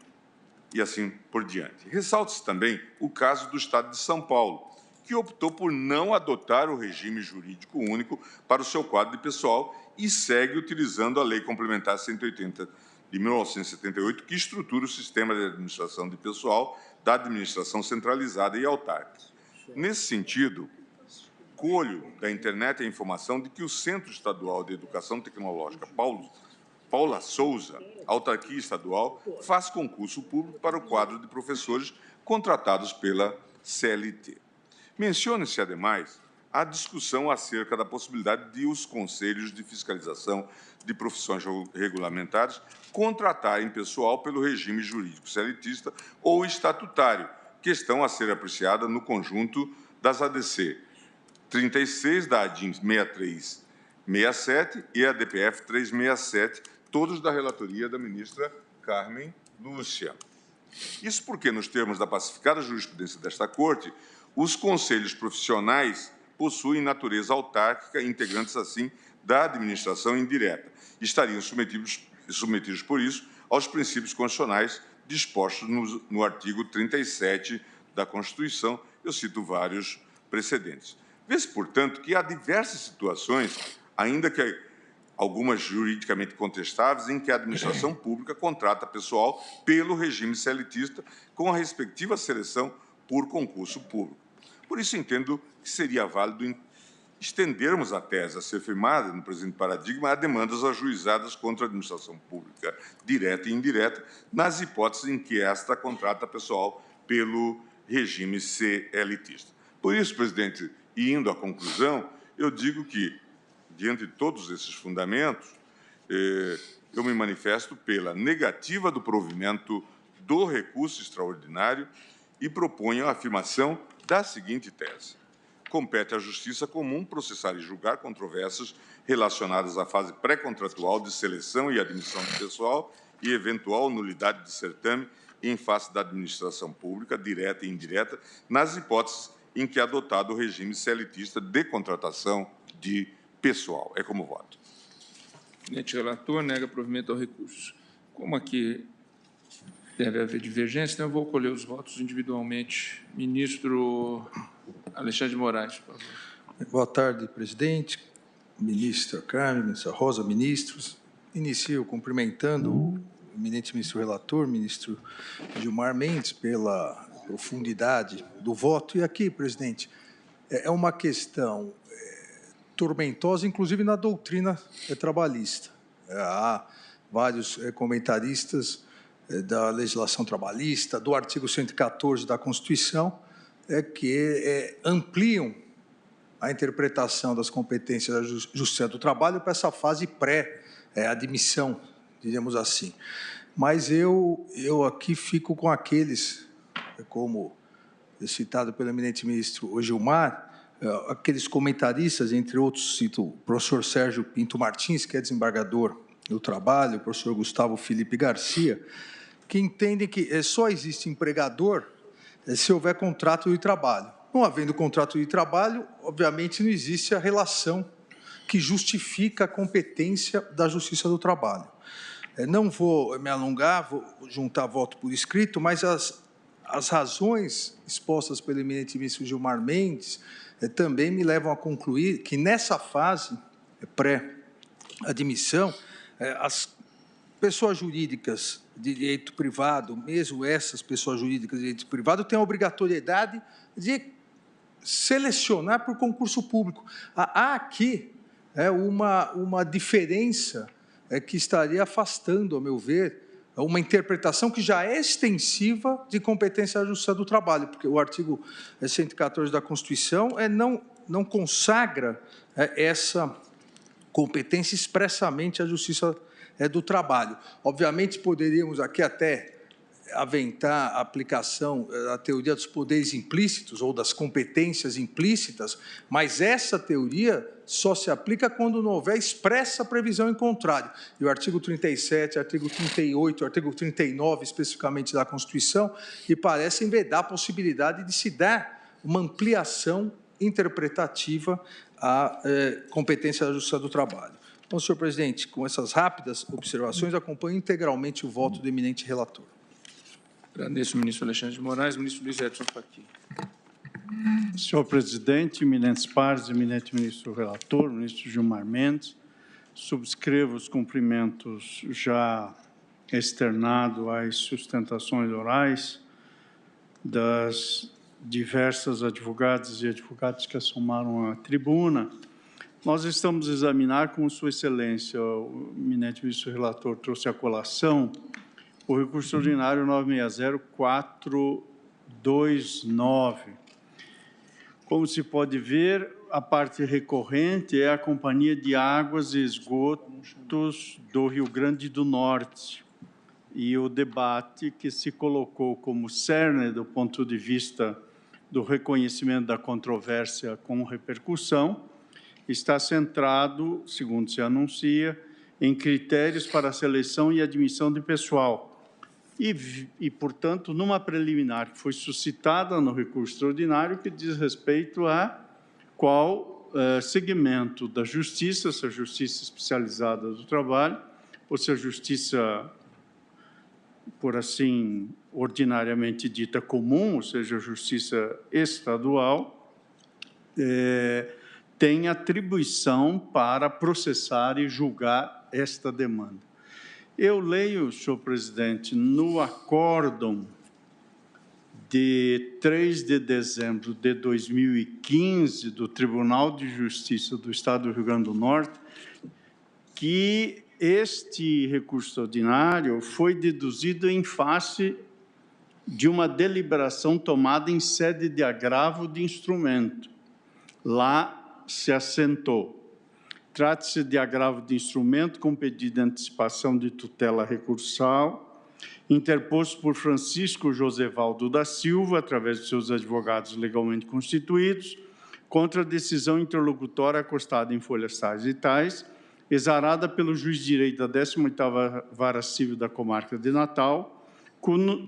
e assim por diante. Ressalta-se também o caso do Estado de São Paulo, que optou por não adotar o regime jurídico único para o seu quadro de pessoal e segue utilizando a Lei Complementar 180 de 1978, que estrutura o sistema de administração de pessoal da administração centralizada e autárquica. Nesse sentido, colho da internet a informação de que o Centro Estadual de Educação Tecnológica Paula Souza, autarquia estadual, faz concurso público para o quadro de professores contratados pela CLT. Mencione-se, ademais, a discussão acerca da possibilidade de os conselhos de fiscalização de profissões regulamentares contratarem pessoal pelo regime jurídico CLTista ou estatutário, questão a ser apreciada no conjunto das ADC 36, da ADIM 6367 e a DPF 367, todos da relatoria da ministra Carmen Lúcia. Isso porque, nos termos da pacificada jurisprudência desta Corte, os conselhos profissionais possuem natureza autárquica, integrantes, assim, da administração indireta. Estariam submetidos, por isso, aos princípios constitucionais dispostos no artigo 37 da Constituição. Eu cito vários precedentes. Vê-se, portanto, que há diversas situações, ainda que algumas juridicamente contestáveis, em que a administração pública contrata pessoal pelo regime CLTista com a respectiva seleção por concurso público. Por isso, entendo que seria válido estendermos a tese a ser firmada no presente paradigma a demandas ajuizadas contra a administração pública direta e indireta, nas hipóteses em que esta contrata pessoal pelo regime CLTista. Por isso, presidente, e indo à conclusão, eu digo que, diante de todos esses fundamentos, eu me manifesto pela negativa do provimento do recurso extraordinário e proponho a afirmação da seguinte tese: compete à Justiça Comum processar e julgar controvérsias relacionadas à fase pré-contratual de seleção e admissão de pessoal e eventual nulidade de certame em face da administração pública, direta e indireta, nas hipóteses em que é adotado o regime CLTista de contratação de pessoal. É como voto. Presidente relator, nega provimento ao recurso. Como aqui deve haver divergência, então eu vou colher os votos individualmente. Ministro Alexandre de Moraes, por favor. Boa tarde, presidente, ministra Carmen, ministra Rosa, ministros. Inicio cumprimentando o eminente ministro relator, ministro Gilmar Mendes, pela profundidade do voto. E aqui, presidente, é uma questão tormentosa, inclusive na doutrina trabalhista. Há vários comentaristas da legislação trabalhista, do artigo 114 da Constituição, que ampliam a interpretação das competências da Justiça do Trabalho para essa fase pré-admissão, diríamos assim. mas eu aqui fico com aqueles, como citado pelo eminente ministro Gilmar, aqueles comentaristas, entre outros, cito o professor Sérgio Pinto Martins, que é desembargador do trabalho, o professor Gustavo Felipe Garcia, que entendem que só existe empregador se houver contrato de trabalho. Não havendo contrato de trabalho, obviamente não existe a relação que justifica a competência da Justiça do Trabalho. Não vou me alongar, vou juntar voto por escrito, mas as razões expostas pelo eminente ministro Gilmar Mendes também me levam a concluir que, nessa fase pré-admissão, as pessoas jurídicas de direito privado, mesmo essas pessoas jurídicas de direito privado, têm a obrigatoriedade de selecionar por concurso público. Há aqui uma diferença que estaria afastando, a meu ver, uma interpretação que já é extensiva de competência da Justiça do Trabalho, porque o artigo 114 da Constituição não consagra essa competência expressamente à Justiça do Trabalho. Obviamente, poderíamos aqui até aventar a aplicação da teoria dos poderes implícitos ou das competências implícitas, mas essa teoria só se aplica quando não houver expressa previsão em contrário. E o artigo 37, artigo 38, artigo 39, especificamente da Constituição, me parecem vedar a possibilidade de se dar uma ampliação interpretativa à competência da Justiça do Trabalho. Então, senhor presidente, com essas rápidas observações, acompanho integralmente o voto do eminente relator. Agradeço, ministro Alexandre de Moraes. Ministro Luiz Edson Fachin. Senhor presidente, eminentes pares, eminente ministro relator, ministro Gilmar Mendes, subscrevo os cumprimentos já externados às sustentações orais das diversas advogadas e advogados que assomaram à tribuna. Nós estamos a examinar, como Sua Excelência, o eminente ministro relator trouxe à colação, o recurso ordinário 960-429. Como se pode ver, a parte recorrente é a Companhia de Águas e Esgotos do Rio Grande do Norte. E o debate que se colocou como cerne do ponto de vista do reconhecimento da controvérsia com repercussão está centrado, segundo se anuncia, em critérios para a seleção e admissão de pessoal. E, portanto, numa preliminar que foi suscitada no recurso extraordinário, que diz respeito a qual segmento da justiça, se a justiça especializada do trabalho, ou se a justiça, por assim, ordinariamente dita comum, ou seja, a justiça estadual, tem atribuição para processar e julgar esta demanda. Eu leio, senhor presidente, no acórdão de 3 de dezembro de 2015 do Tribunal de Justiça do Estado do Rio Grande do Norte, que este recurso extraordinário foi deduzido em face de uma deliberação tomada em sede de agravo de instrumento. Lá se assentou. Trata-se de agravo de instrumento com pedido de antecipação de tutela recursal, interposto por Francisco Josevaldo da Silva, através de seus advogados legalmente constituídos, contra a decisão interlocutória acostada em folhas tais e tais, exarada pelo juiz de direito da 18ª Vara Civil da Comarca de Natal,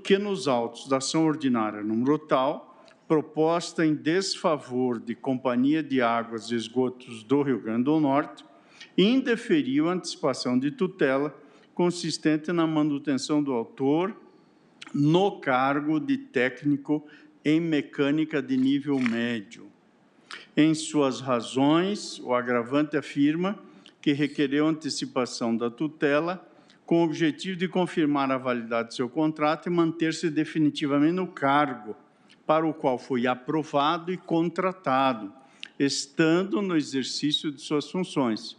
que nos autos da ação ordinária número tal, proposta em desfavor de Companhia de Águas e Esgotos do Rio Grande do Norte, indeferiu a antecipação de tutela consistente na manutenção do autor no cargo de técnico em mecânica de nível médio. Em suas razões, o agravante afirma que requereu antecipação da tutela com o objetivo de confirmar a validade de seu contrato e manter-se definitivamente no cargo para o qual foi aprovado e contratado, estando no exercício de suas funções.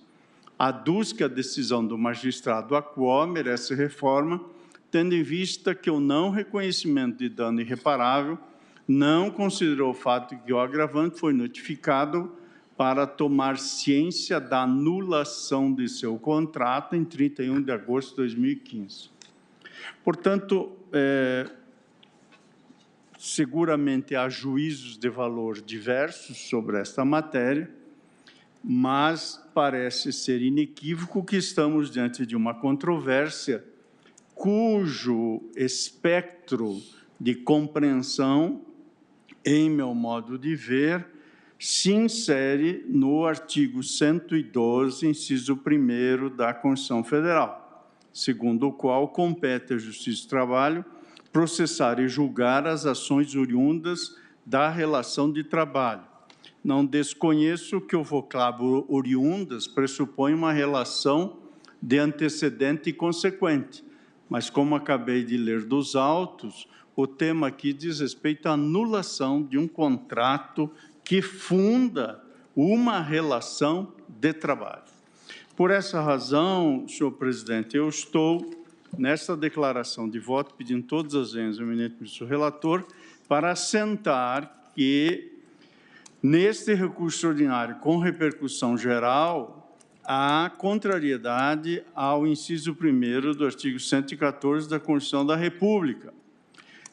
Aduz que a decisão do magistrado Acuó merece reforma, tendo em vista que o não reconhecimento de dano irreparável não considerou o fato de que o agravante foi notificado para tomar ciência da anulação de seu contrato em 31 de agosto de 2015. Portanto, seguramente há juízos de valor diversos sobre esta matéria, mas parece ser inequívoco que estamos diante de uma controvérsia cujo espectro de compreensão, em meu modo de ver, se insere no artigo 112, inciso 1º da Constituição Federal, segundo o qual compete à Justiça do Trabalho processar e julgar as ações oriundas da relação de trabalho. Não desconheço que o vocábulo oriundas pressupõe uma relação de antecedente e consequente, mas como acabei de ler dos autos, o tema aqui diz respeito à anulação de um contrato que funda uma relação de trabalho. Por essa razão, senhor presidente, eu estou, nesta declaração de voto, pedindo todas as vezes ao eminente ministro relator, para assentar que, neste recurso ordinário com repercussão geral, há contrariedade ao inciso 1º do artigo 114 da Constituição da República,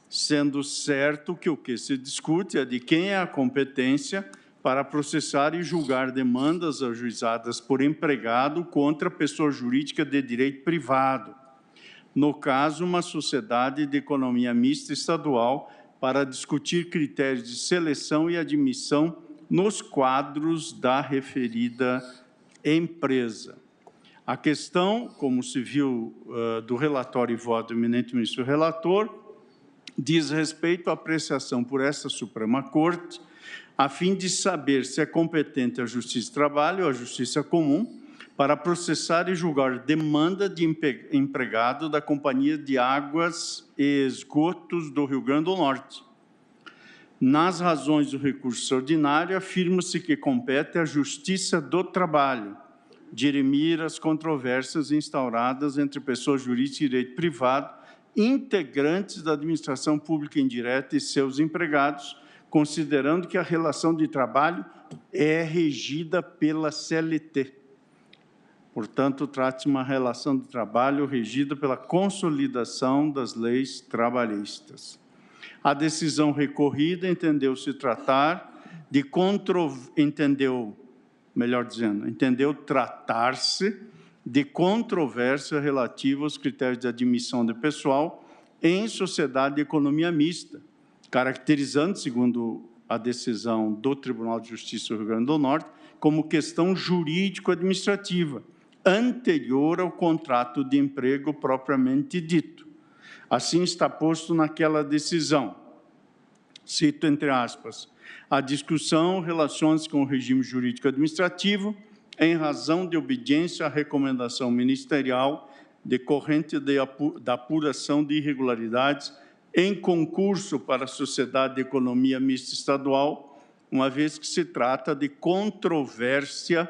sendo certo que o que se discute é de quem é a competência para processar e julgar demandas ajuizadas por empregado contra pessoa jurídica de direito privado, no caso, uma sociedade de economia mista estadual, para discutir critérios de seleção e admissão nos quadros da referida empresa. A questão, como se viu do relatório e voto do eminente ministro relator, diz respeito à apreciação por esta Suprema Corte, a fim de saber se é competente a Justiça do Trabalho ou a Justiça Comum para processar e julgar demanda de empregado da Companhia de Águas e Esgotos do Rio Grande do Norte. Nas razões do recurso ordinário, afirma-se que compete à Justiça do Trabalho dirimir as controvérsias instauradas entre pessoas jurídicas e direito privado, integrantes da administração pública indireta e seus empregados, considerando que a relação de trabalho é regida pela CLT. Portanto, trata-se de uma relação de trabalho regida pela consolidação das leis trabalhistas. A decisão recorrida entendeu-se tratar de entendeu tratar-se de controvérsia relativa aos critérios de admissão de pessoal em sociedade de economia mista, caracterizando, segundo a decisão do Tribunal de Justiça do Rio Grande do Norte, como questão jurídico-administrativa, anterior ao contrato de emprego propriamente dito. Assim está posto naquela decisão, cito entre aspas, a discussão relaciona-se com o regime jurídico-administrativo em razão de obediência à recomendação ministerial decorrente da apuração de irregularidades em concurso para a Sociedade de Economia Mista Estadual, uma vez que se trata de controvérsia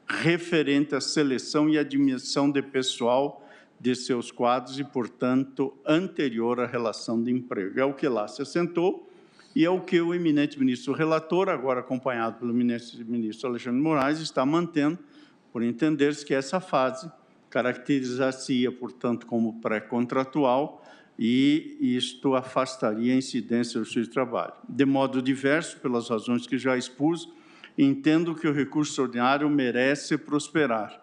referente à seleção e admissão de pessoal de seus quadros e, portanto, anterior à relação de emprego. É o que lá se assentou e é o que o eminente ministro relator, agora acompanhado pelo ministro Alexandre Moraes, está mantendo, por entender-se que essa fase caracterizar-se-ia, portanto, como pré-contratual e isto afastaria a incidência do Justiça do Trabalho. De modo diverso, pelas razões que já expus, entendo que o recurso ordinário merece prosperar.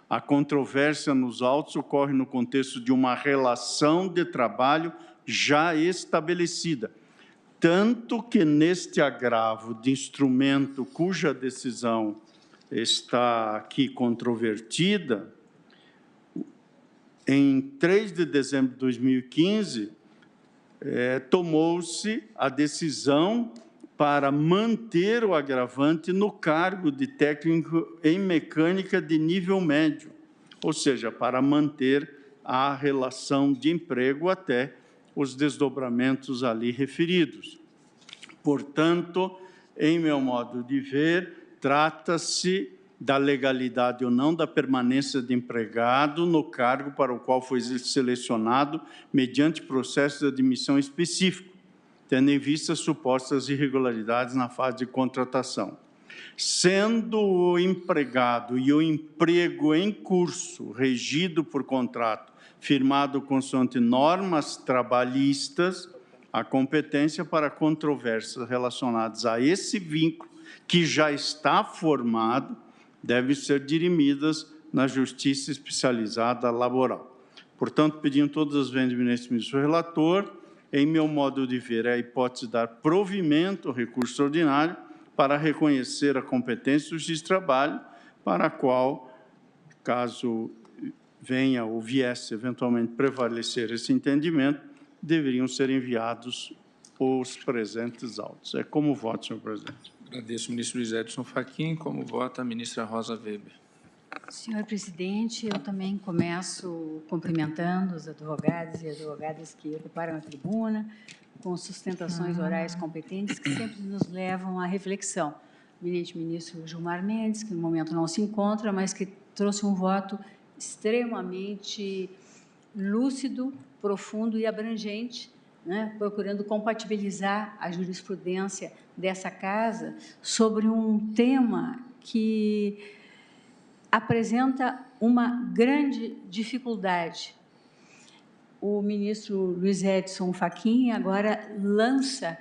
A controvérsia nos autos ocorre no contexto de uma relação de trabalho já estabelecida, tanto que neste agravo de instrumento cuja decisão está aqui controvertida, em 3 de dezembro de 2015, tomou-se a decisão para manter o agravante no cargo de técnico em mecânica de nível médio, ou seja, para manter a relação de emprego até os desdobramentos ali referidos. Portanto, em meu modo de ver, trata-se da legalidade ou não da permanência de empregado no cargo para o qual foi selecionado mediante processo de admissão específico, tendo em vista supostas irregularidades na fase de contratação. Sendo o empregado e o emprego em curso regido por contrato firmado consoante normas trabalhistas, a competência para controvérsias relacionadas a esse vínculo que já está formado devem ser dirimidas na Justiça Especializada Laboral. Portanto, pedindo todas as vezes, ministro relator, em meu modo de ver, é a hipótese de dar provimento ao recurso ordinário para reconhecer a competência do juiz de trabalho, para a qual, caso venha ou viesse eventualmente prevalecer esse entendimento, deveriam ser enviados os presentes autos. É como voto, senhor presidente. Agradeço, ministro Luiz Edson Fachin. Como vota a ministra Rosa Weber? Senhor presidente, eu também começo cumprimentando os advogados e advogadas que ocuparam a tribuna, com sustentações orais competentes que sempre nos levam à reflexão. O eminente ministro Gilmar Mendes, que no momento não se encontra, mas que trouxe um voto extremamente lúcido, profundo e abrangente, né, procurando compatibilizar a jurisprudência dessa casa sobre um tema que apresenta uma grande dificuldade. O ministro Luiz Edson Fachin agora lança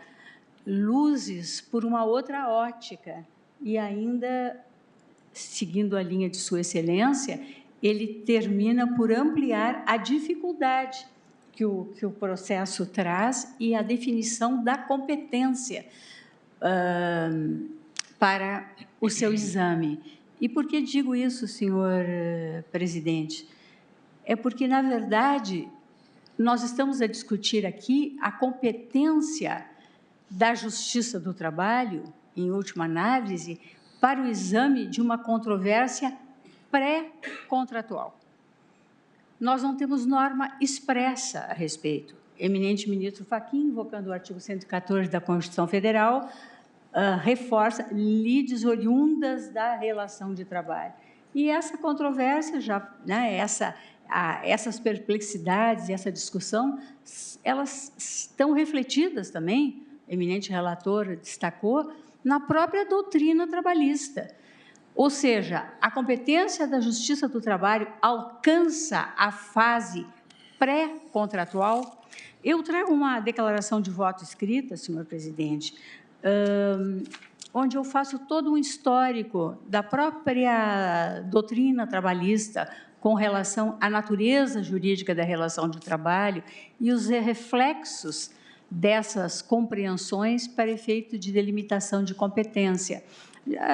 luzes por uma outra ótica e ainda, seguindo a linha de Sua Excelência, ele termina por ampliar a dificuldade que o processo traz e a definição da competência para o seu exame. E por que digo isso, senhor presidente? É porque, na verdade, nós estamos a discutir aqui a competência da Justiça do Trabalho, em última análise, para o exame de uma controvérsia pré-contratual. Nós não temos norma expressa a respeito. Eminente ministro Fachin, invocando o artigo 114 da Constituição Federal, reforça lides oriundas da relação de trabalho. E essa controvérsia, já, né, essas perplexidades e essa discussão, elas estão refletidas também, o eminente relator destacou, na própria doutrina trabalhista. Ou seja, a competência da Justiça do Trabalho alcança a fase pré-contratual. Eu trago uma declaração de voto escrita, senhor presidente, onde eu faço todo um histórico da própria doutrina trabalhista com relação à natureza jurídica da relação de trabalho e os reflexos dessas compreensões para efeito de delimitação de competência.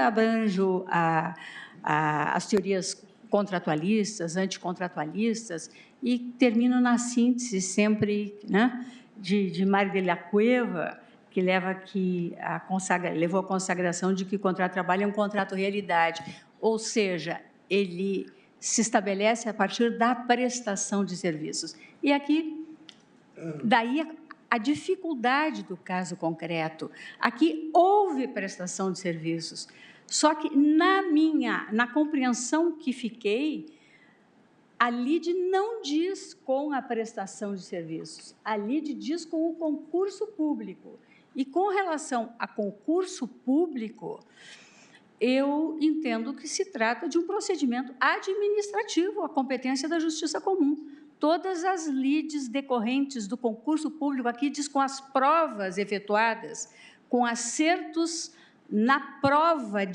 Abranjo as teorias contratualistas, anticontratualistas, e termino na síntese sempre, né, de Mário de la Cueva, que levou à consagração de que o contrato de trabalho é um contrato realidade, ou seja, ele se estabelece a partir da prestação de serviços. E aqui, daí a dificuldade do caso concreto. Aqui houve prestação de serviços, só que na compreensão que fiquei, a LIDE não diz com a prestação de serviços, a LIDE diz com o concurso público. E com relação a concurso público, eu entendo que se trata de um procedimento administrativo, a competência da Justiça Comum. Todas as lides decorrentes do concurso público, aqui diz com as provas efetuadas, com acertos na prova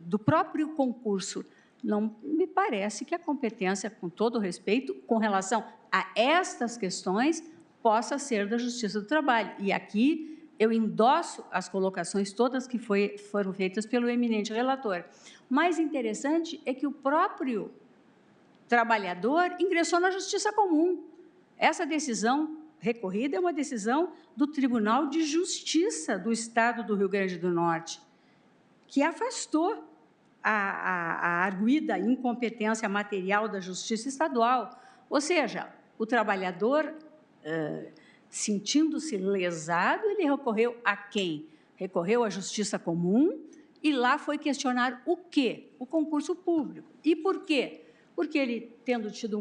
do próprio concurso. Não me parece que a competência, com todo o respeito, com relação a estas questões, possa ser da Justiça do Trabalho. E aqui eu endosso as colocações todas que foram feitas pelo eminente relator. O mais interessante é que o próprio trabalhador ingressou na Justiça Comum. Essa decisão recorrida é uma decisão do Tribunal de Justiça do Estado do Rio Grande do Norte, que afastou a arguida incompetência material da Justiça Estadual. Ou seja, o trabalhador, sentindo-se lesado, ele recorreu a quem? Recorreu à Justiça Comum e lá foi questionar o quê? O concurso público. E por quê? Porque ele, tendo tido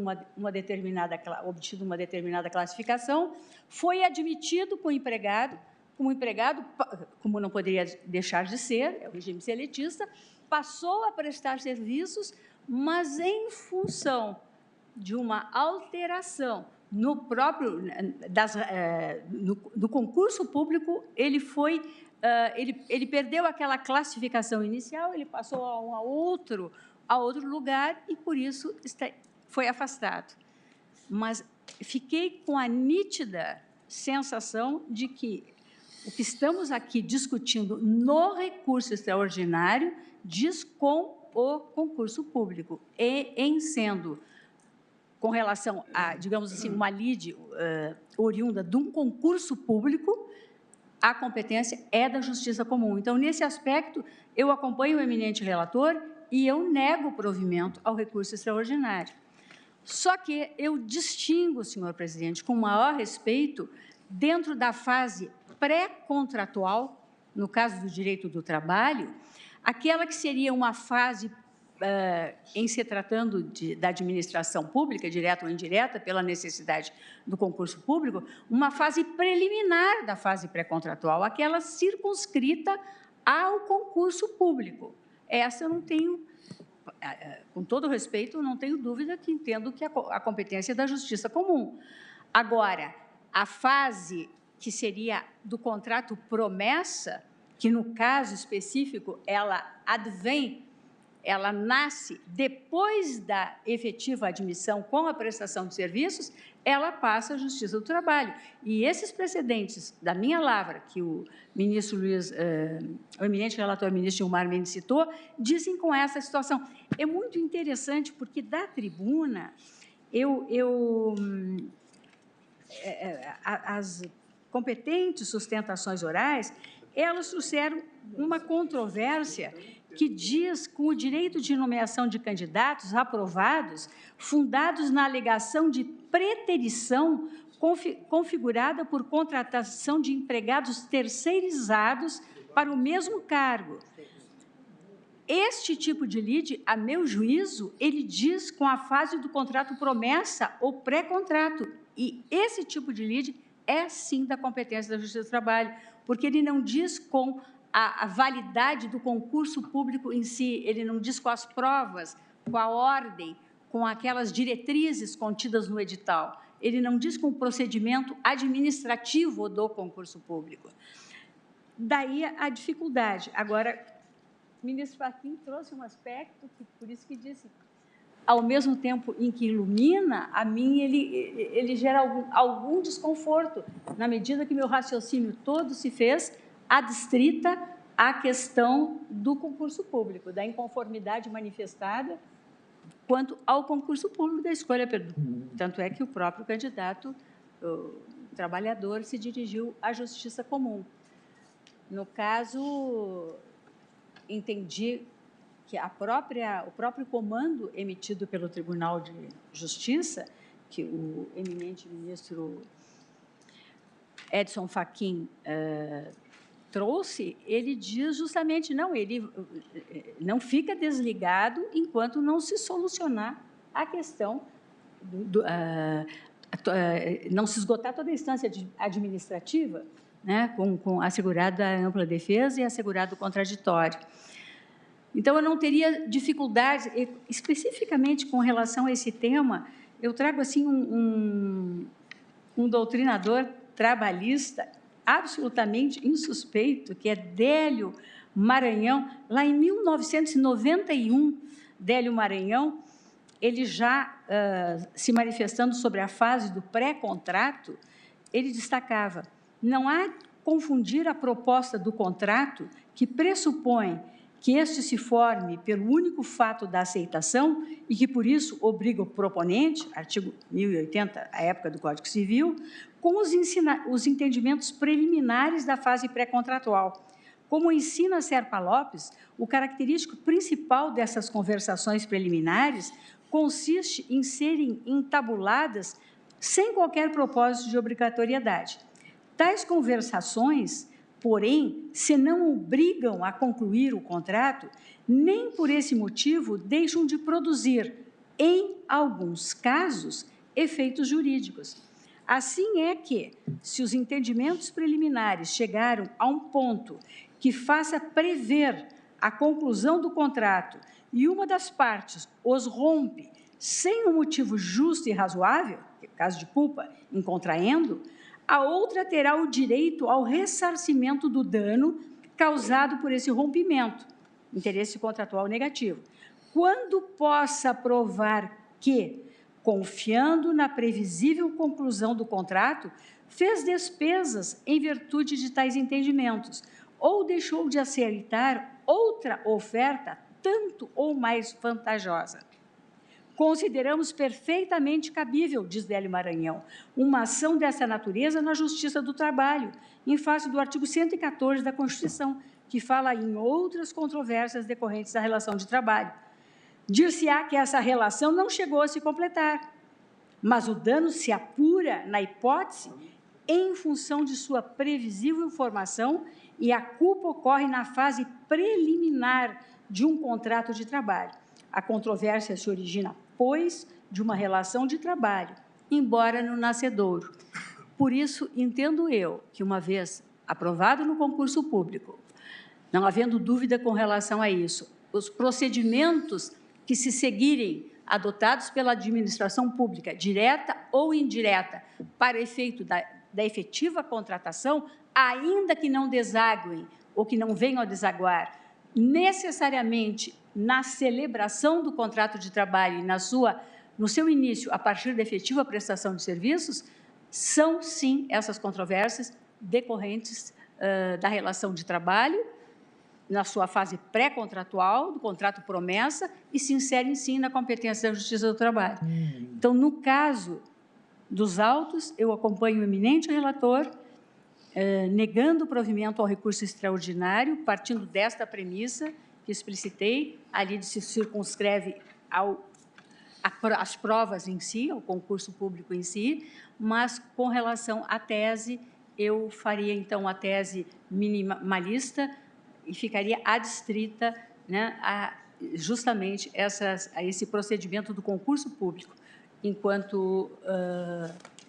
obtido uma determinada classificação, foi admitido com o empregado, como empregado, como não poderia deixar de ser, é o regime seletista, passou a prestar serviços, mas em função de uma alteração no próprio no concurso público, ele perdeu aquela classificação inicial, ele passou a outro lugar e, por isso, foi afastado. Mas fiquei com a nítida sensação de que o que estamos aqui discutindo no recurso extraordinário diz com o concurso público, e em sendo, com relação a, digamos assim, uma lide oriunda de um concurso público, a competência é da Justiça Comum. Então, nesse aspecto, eu acompanho o eminente relator e eu nego o provimento ao recurso extraordinário. Só que eu distingo, senhor presidente, com maior respeito, dentro da fase pré-contratual, no caso do direito do trabalho, aquela que seria uma fase, em se tratando da administração pública, direta ou indireta, pela necessidade do concurso público, uma fase preliminar da fase pré-contratual, aquela circunscrita ao concurso público. Essa eu não tenho, com todo respeito, não tenho dúvida que entendo que a competência é da Justiça Comum. Agora, a fase que seria do contrato promessa, que no caso específico ela nasce depois da efetiva admissão com a prestação de serviços, ela passa à Justiça do Trabalho. E esses precedentes da minha lavra, que o ministro o eminente relator ministro Gilmar Mendes citou, dizem com essa situação. É muito interessante, porque da tribuna, as competentes sustentações orais, elas trouxeram uma controvérsia que diz com o direito de nomeação de candidatos aprovados, fundados na alegação de preterição configurada por contratação de empregados terceirizados para o mesmo cargo. Este tipo de lide, a meu juízo, ele diz com a fase do contrato promessa ou pré-contrato. E esse tipo de lide é, sim, da competência da Justiça do Trabalho, porque ele não diz com a validade do concurso público em si, ele não diz com as provas, com a ordem, com aquelas diretrizes contidas no edital, ele não diz com o procedimento administrativo do concurso público. Daí a dificuldade. Agora, o ministro Fachin trouxe um aspecto, que, por isso que disse, ao mesmo tempo em que ilumina, a mim ele gera algum desconforto, na medida que meu raciocínio todo se fez adstrita à questão do concurso público, da inconformidade manifestada quanto ao concurso público da escolha. Tanto é que o próprio candidato, o trabalhador, se dirigiu à Justiça Comum. No caso, entendi que o próprio comando emitido pelo Tribunal de Justiça, que o eminente ministro Edson Fachin trouxe, ele diz justamente, não, ele não fica desligado enquanto não se solucionar a questão, não se esgotar toda a instância administrativa, né, com assegurado a ampla defesa e assegurado o contraditório. Então, eu não teria dificuldade, especificamente com relação a esse tema, eu trago assim um doutrinador trabalhista absolutamente insuspeito, que é Délio Maranhão. Lá em 1991, Délio Maranhão, ele já se manifestando sobre a fase do pré-contrato, ele destacava: não há confundir a proposta do contrato, que pressupõe que este se forme pelo único fato da aceitação e que, por isso, obriga o proponente, artigo 1080, a época do Código Civil, com os entendimentos preliminares da fase pré-contratual. Como ensina Serpa Lopes, o característico principal dessas conversações preliminares consiste em serem entabuladas sem qualquer propósito de obrigatoriedade. Tais conversações, porém, se não obrigam a concluir o contrato, nem por esse motivo deixam de produzir, em alguns casos, efeitos jurídicos. Assim é que, se os entendimentos preliminares chegaram a um ponto que faça prever a conclusão do contrato e uma das partes os rompe sem um motivo justo e razoável, caso de culpa, em contraendo, a outra terá o direito ao ressarcimento do dano causado por esse rompimento, interesse contratual negativo, quando possa provar que, confiando na previsível conclusão do contrato, fez despesas em virtude de tais entendimentos, ou deixou de aceitar outra oferta tanto ou mais vantajosa. Consideramos perfeitamente cabível, diz Délio Maranhão, uma ação dessa natureza na Justiça do Trabalho, em face do artigo 114 da Constituição, que fala em outras controvérsias decorrentes da relação de trabalho. Dir-se-á que essa relação não chegou a se completar, mas o dano se apura, na hipótese, em função de sua previsível formação e a culpa ocorre na fase preliminar de um contrato de trabalho. A controvérsia se origina, pois, de uma relação de trabalho, embora no nascedouro. Por isso, entendo eu que, uma vez aprovado no concurso público, não havendo dúvida com relação a isso, os procedimentos que se seguirem adotados pela administração pública, direta ou indireta, para efeito da efetiva contratação, ainda que não desaguem ou que não venham a desaguar necessariamente na celebração do contrato de trabalho e no seu início, a partir da efetiva prestação de serviços, são, sim, essas controvérsias decorrentes da relação de trabalho, na sua fase pré-contratual, do contrato promessa, e se inserem, sim, na competência da Justiça do Trabalho. Então, no caso dos autos, eu acompanho o eminente relator, negando o provimento ao recurso extraordinário, partindo desta premissa que explicitei, ali se circunscreve às provas em si, ao concurso público em si, mas com relação à tese, eu faria, então, a tese minimalista e ficaria adstrita, né, justamente a esse procedimento do concurso público, enquanto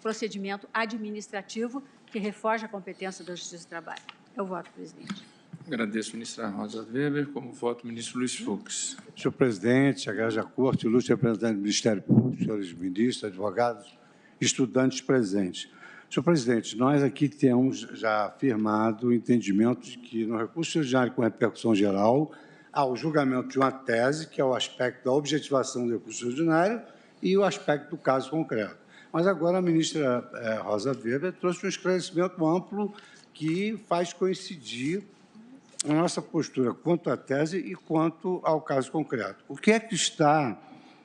procedimento administrativo que reforça a competência da Justiça do Trabalho. É o voto, presidente. Agradeço, ministra Rosa Weber. Como voto, ministro Luiz Fux. Senhor presidente, agradeço à Corte, ilustre representante do Ministério Público, senhores ministros, advogados, estudantes presentes. Senhor presidente, nós aqui temos já firmado o entendimento de que, no recurso ordinário com repercussão geral, há o julgamento de uma tese, que é o aspecto da objetivação do recurso ordinário, e o aspecto do caso concreto. Mas agora a ministra Rosa Weber trouxe um esclarecimento amplo que faz coincidir a nossa postura quanto à tese e quanto ao caso concreto. O que é que está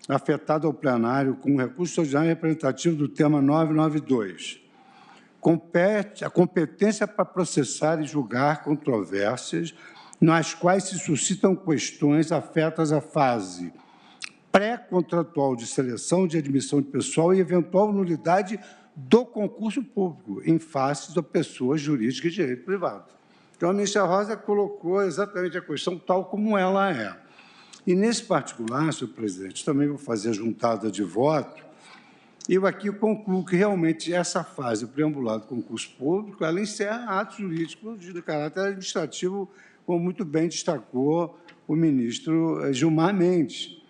afetado ao plenário com o recurso ordinário representativo do tema 992? Compete a competência para processar e julgar controvérsias nas quais se suscitam questões afetas à fase pré-contratual de seleção de admissão de pessoal e eventual nulidade do concurso público em face da pessoa jurídica de direito privado. Então, a ministra Rosa colocou exatamente a questão tal como ela é. E, nesse particular, senhor presidente, também vou fazer a juntada de voto, eu aqui concluo que, realmente, essa fase preambular do concurso público, ela encerra atos jurídicos de caráter administrativo, como muito bem destacou o ministro Gilmar Mendes.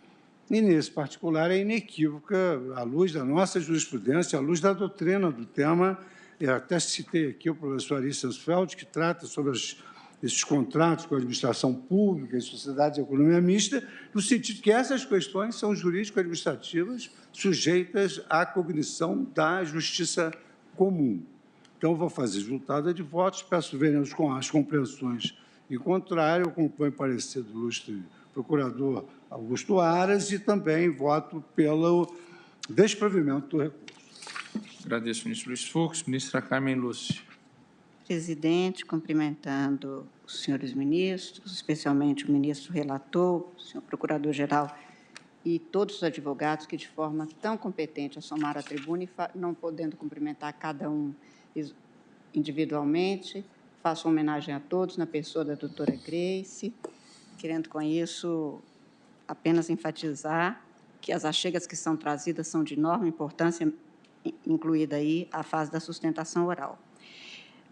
E, nesse particular, é inequívoca, à luz da nossa jurisprudência, à luz da doutrina do tema. Eu até citei aqui o professor Ari Sansfeld, que trata sobre esses contratos com a administração pública e sociedade de economia mista, no sentido que essas questões são jurídico-administrativas sujeitas à cognição da justiça comum. Então, vou fazer juntada de votos, peço venham com as compreensões em contrário, acompanho o parecer do ilustre procurador Augusto Aras e também voto pelo desprovimento do recurso. Agradeço, ministro Luiz Fux. Ministra Carmen Lúcia. Presidente, cumprimentando os senhores ministros, especialmente o ministro relator, o senhor procurador-geral e todos os advogados que, de forma tão competente, assomaram à tribuna e, não podendo cumprimentar cada um individualmente, faço homenagem a todos na pessoa da doutora Grace, querendo com isso apenas enfatizar que as achegas que são trazidas são de enorme importância incluída aí a fase da sustentação oral.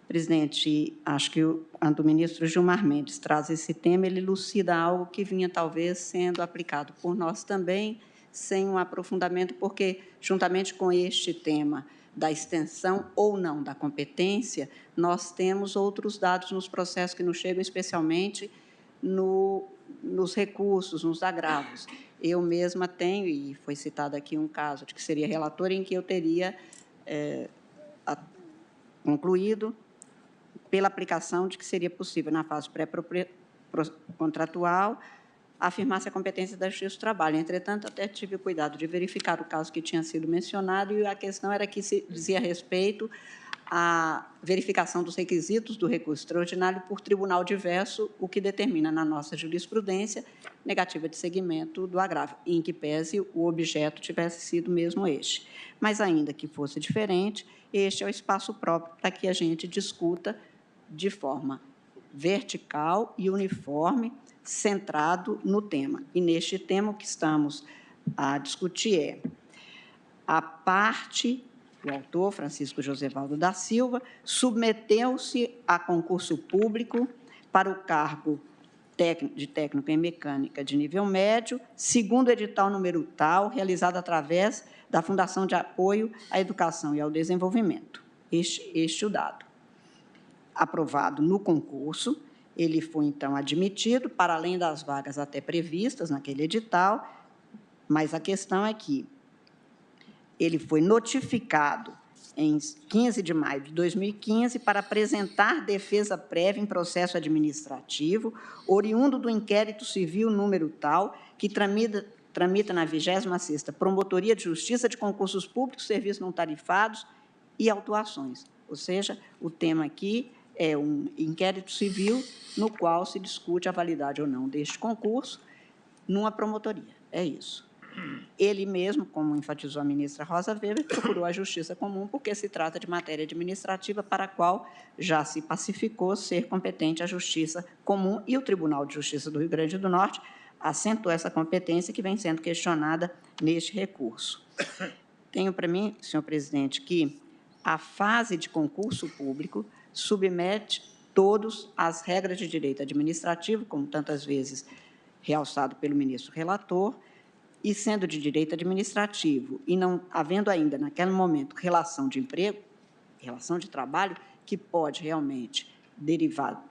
Presidente, acho que quando o ministro Gilmar Mendes traz esse tema, ele elucida algo que vinha talvez sendo aplicado por nós também, sem um aprofundamento, porque, juntamente com este tema da extensão ou não da competência, nós temos outros dados nos processos que nos chegam, especialmente nos recursos, nos agravos. Eu mesma tenho, e foi citado aqui um caso de que seria relator, em que eu teria concluído pela aplicação de que seria possível, na fase pré-contratual, afirmar-se a competência da Justiça do Trabalho. Entretanto, até tive o cuidado de verificar o caso que tinha sido mencionado, e a questão era que se dizia respeito à verificação dos requisitos do recurso extraordinário por tribunal diverso, o que determina, na nossa jurisprudência, negativa de seguimento do agravo, em que pese o objeto tivesse sido mesmo este. Mas, ainda que fosse diferente, este é o espaço próprio para que a gente discuta de forma vertical e uniforme, centrado no tema. E, neste tema, o que estamos a discutir é a parte, o autor, Francisco Josevaldo da Silva, submeteu-se a concurso público para o cargo de técnico em mecânica de nível médio, segundo o edital número tal, realizado através da Fundação de Apoio à Educação e ao Desenvolvimento. Este é o dado. Aprovado no concurso, ele foi, então, admitido, para além das vagas até previstas naquele edital, mas a questão é que ele foi notificado em 15 de maio de 2015 para apresentar defesa prévia em processo administrativo, oriundo do inquérito civil número tal, que tramita na 26ª Promotoria de Justiça de Concursos Públicos, Serviços Não Tarifados e Autuações. Ou seja, o tema aqui é um inquérito civil no qual se discute a validade ou não deste concurso numa promotoria. É isso. Ele mesmo, como enfatizou a ministra Rosa Weber, procurou a Justiça Comum porque se trata de matéria administrativa para a qual já se pacificou ser competente a Justiça Comum, e o Tribunal de Justiça do Rio Grande do Norte assentou essa competência que vem sendo questionada neste recurso. Tenho para mim, senhor presidente, que a fase de concurso público submete todos às regras de direito administrativo, como tantas vezes realçado pelo ministro relator, e sendo de direito administrativo, e não havendo ainda, naquele momento, relação de emprego, relação de trabalho, que pode realmente derivar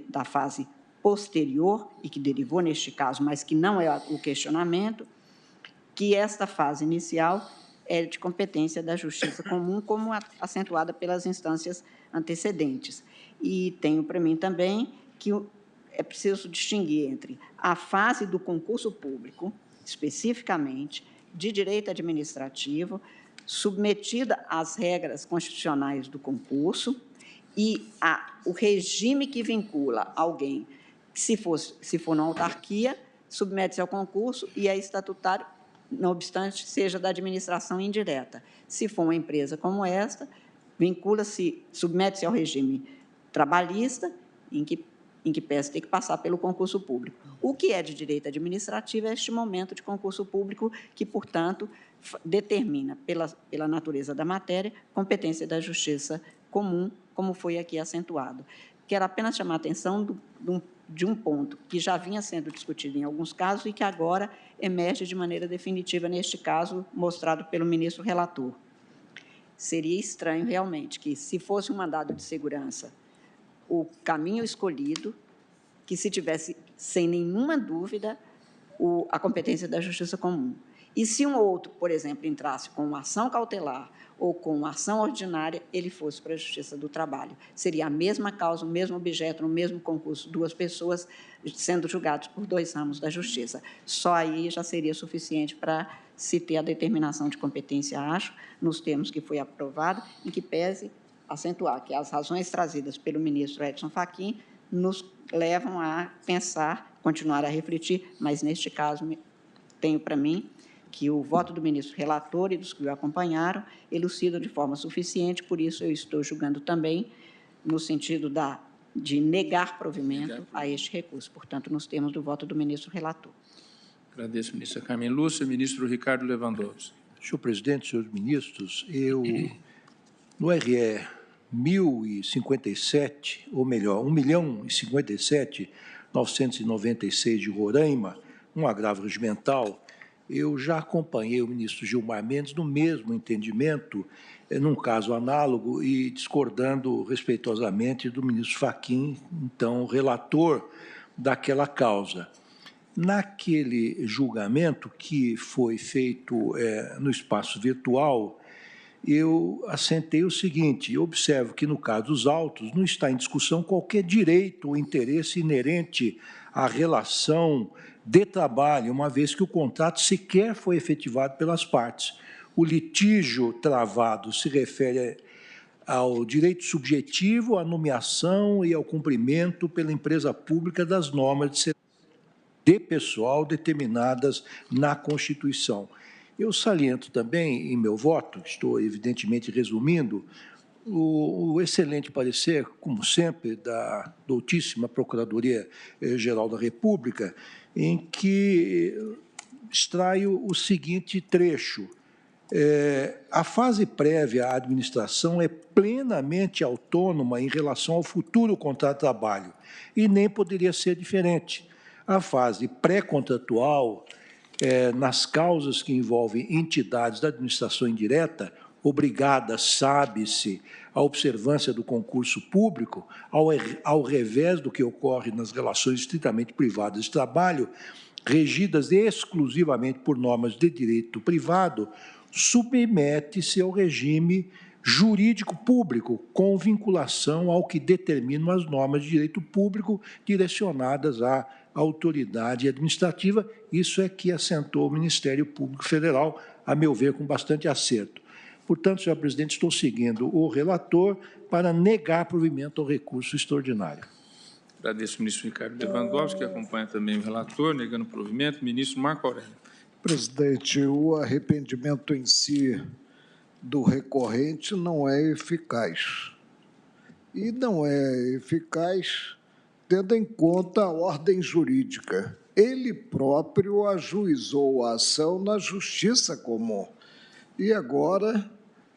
da fase posterior, e que derivou neste caso, mas que não é o questionamento, que esta fase inicial é de competência da Justiça Comum, como acentuada pelas instâncias antecedentes. E tenho para mim também que é preciso distinguir entre a fase do concurso público, especificamente, de direito administrativo, submetida às regras constitucionais do concurso, e o regime que vincula alguém, se for na autarquia, submete-se ao concurso e é estatutário, não obstante seja da administração indireta. Se for uma empresa como esta, submete-se ao regime trabalhista, em que peça tem que passar pelo concurso público. O que é de direito administrativo é este momento de concurso público que, portanto, determina, pela natureza da matéria, competência da Justiça Comum, como foi aqui acentuado. Quero apenas chamar a atenção de um ponto que já vinha sendo discutido em alguns casos e que agora emerge de maneira definitiva neste caso, mostrado pelo ministro relator. Seria estranho, realmente, que, se fosse um mandado de segurança, o caminho escolhido, que se tivesse, sem nenhuma dúvida, a competência da Justiça Comum. E se um outro, por exemplo, entrasse com uma ação cautelar ou com uma ação ordinária, ele fosse para a Justiça do Trabalho. Seria a mesma causa, o mesmo objeto, no mesmo concurso, duas pessoas sendo julgadas por dois ramos da Justiça. Só aí já seria suficiente para se ter a determinação de competência, acho, nos termos que foi aprovado, em que pese acentuar que as razões trazidas pelo ministro Edson Fachin nos levam a pensar, continuar a refletir, mas, neste caso, tenho para mim que o voto do ministro relator e dos que o acompanharam elucidam de forma suficiente, por isso eu estou julgando também no sentido de negar provimento a este recurso, portanto, nos termos do voto do ministro relator. Agradeço, ministra Carmen Lúcia. Ministro Ricardo Lewandowski. Senhor presidente, senhores ministros, no RE 1057, ou melhor, 1.057.996 de Roraima, um agravo regimental, eu já acompanhei o ministro Gilmar Mendes no mesmo entendimento, num caso análogo, e discordando respeitosamente do ministro Fachin, então relator daquela causa. Naquele julgamento que foi feito no espaço virtual, eu assentei o seguinte: eu observo que, no caso dos autos, não está em discussão qualquer direito ou interesse inerente à relação de trabalho, uma vez que o contrato sequer foi efetivado pelas partes. O litígio travado se refere ao direito subjetivo, à nomeação e ao cumprimento pela empresa pública das normas de seleção de pessoal determinadas na Constituição. Eu saliento também, em meu voto, estou evidentemente resumindo, o excelente parecer, como sempre, da doutíssima Procuradoria-Geral da República, em que extraio o seguinte trecho: a fase prévia à administração é plenamente autônoma em relação ao futuro contrato de trabalho, e nem poderia ser diferente. A fase pré-contratual, nas causas que envolvem entidades da administração indireta, obrigadas, sabe-se, à observância do concurso público, ao revés do que ocorre nas relações estritamente privadas de trabalho, regidas exclusivamente por normas de direito privado, submete-se ao regime jurídico público, com vinculação ao que determinam as normas de direito público direcionadas à autoridade administrativa. Isso é que assentou o Ministério Público Federal, a meu ver, com bastante acerto. Portanto, senhor presidente, estou seguindo o relator para negar provimento ao recurso extraordinário. Agradeço ao ministro Ricardo Lewandowski, que acompanha também o relator, negando provimento. Ministro Marco Aurélio. Presidente, o arrependimento em si do recorrente não é eficaz. E não é eficaz tendo em conta a ordem jurídica. Ele próprio ajuizou a ação na Justiça Comum. E agora,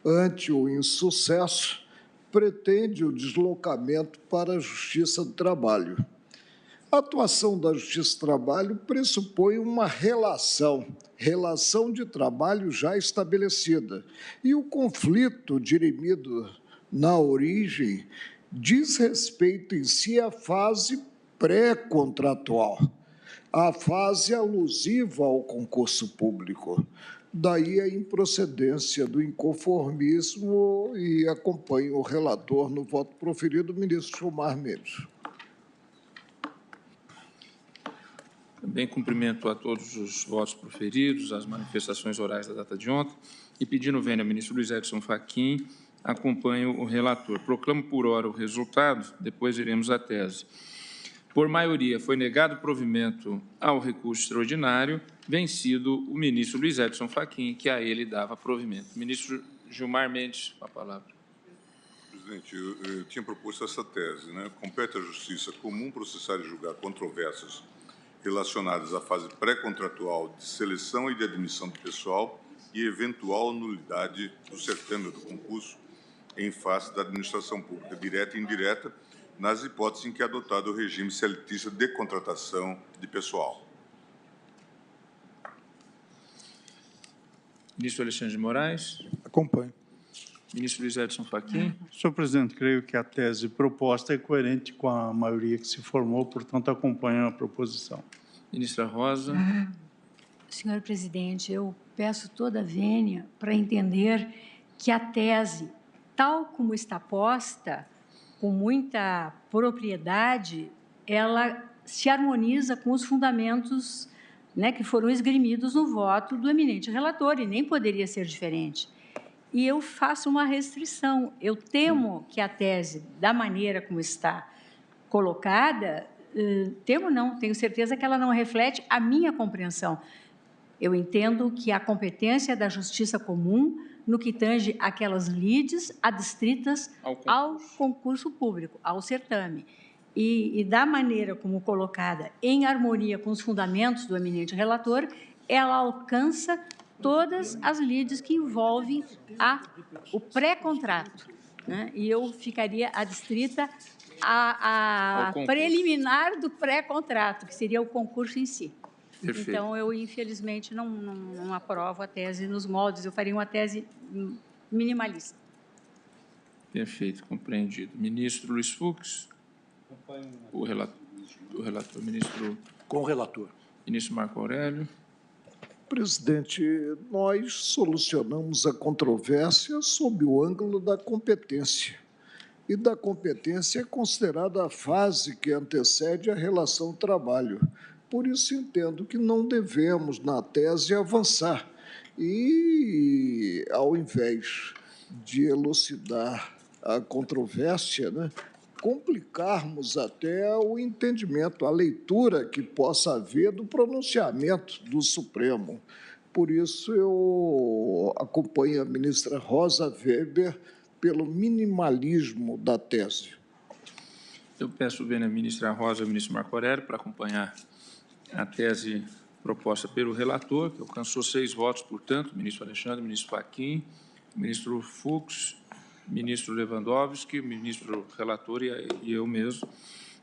ante o insucesso, pretende o deslocamento para a Justiça do Trabalho. A atuação da Justiça do Trabalho pressupõe uma relação de trabalho já estabelecida. E o conflito dirimido na origem diz respeito em si à fase pré-contratual, à fase alusiva ao concurso público. Daí a improcedência do inconformismo e acompanho o relator no voto proferido, o ministro Gilmar Mendes. Também cumprimento a todos os votos proferidos, as manifestações orais da data de ontem, e pedindo vênia ao ministro Luiz Edson Fachin, acompanho o relator. Proclamo por hora o resultado, depois iremos à tese. Por maioria, foi negado provimento ao recurso extraordinário, vencido o ministro Luiz Edson Fachin, que a ele dava provimento. Ministro Gilmar Mendes, com a palavra. Presidente, eu tinha proposto essa tese, né? Compete à Justiça Comum processar e julgar controvérsias relacionadas à fase pré-contratual de seleção e de admissão do pessoal e eventual nulidade do certame do concurso em face da administração pública direta e indireta, nas hipóteses em que é adotado o regime seletista de contratação de pessoal. Ministro Alexandre de Moraes. Acompanho. Ministro Luiz Edson Fachin. Senhor presidente, creio que a tese proposta é coerente com a maioria que se formou, portanto, acompanho a proposição. Ministra Rosa. Senhor presidente, eu peço toda a vênia para entender que a tese, tal como está posta, com muita propriedade, ela se harmoniza com os fundamentos, né, que foram esgrimidos no voto do eminente relator, e nem poderia ser diferente. E eu faço uma restrição. Eu temo que a tese, da maneira como está colocada, temo não, tenho certeza que ela não reflete a minha compreensão. Eu entendo que a competência da Justiça Comum, no que tange aquelas lides adstritas ao concurso público, ao certame, e da maneira como colocada, em harmonia com os fundamentos do eminente relator, ela alcança todas as lides que envolvem o pré-contrato, né? E eu ficaria adstrita a preliminar do pré-contrato, que seria o concurso em si. Perfeito. Então, eu, infelizmente, não aprovo a tese nos moldes, eu faria uma tese minimalista. Perfeito, compreendido. Ministro Luiz Fux. O relator, ministro... Com o relator. Ministro Marco Aurélio. Presidente, nós solucionamos a controvérsia sob o ângulo da competência. E da competência é considerada a fase que antecede a relação trabalho. Por isso, entendo que não devemos, na tese, avançar. E, ao invés de elucidar a controvérsia, né, complicarmos até o entendimento, a leitura que possa haver do pronunciamento do Supremo. Por isso, eu acompanho a ministra Rosa Weber pelo minimalismo da tese. Eu peço bem a ministra Rosa e ao ministro Marco Aurélio para acompanhar a tese proposta pelo relator, que alcançou 6 votos, portanto, ministro Alexandre, ministro Fachin, ministro Fux, ministro Lewandowski, ministro relator e eu mesmo.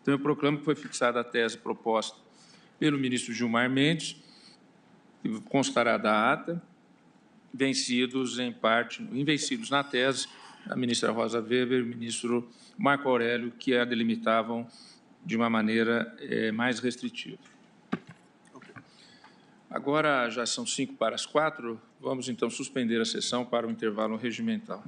Então, eu proclamo que foi fixada a tese proposta pelo ministro Gilmar Mendes, que constará da ata, invencidos na tese, a ministra Rosa Weber e o ministro Marco Aurélio, que a delimitavam de uma maneira mais restritiva. Agora já são 5 para as 4, vamos então suspender a sessão para o intervalo regimental.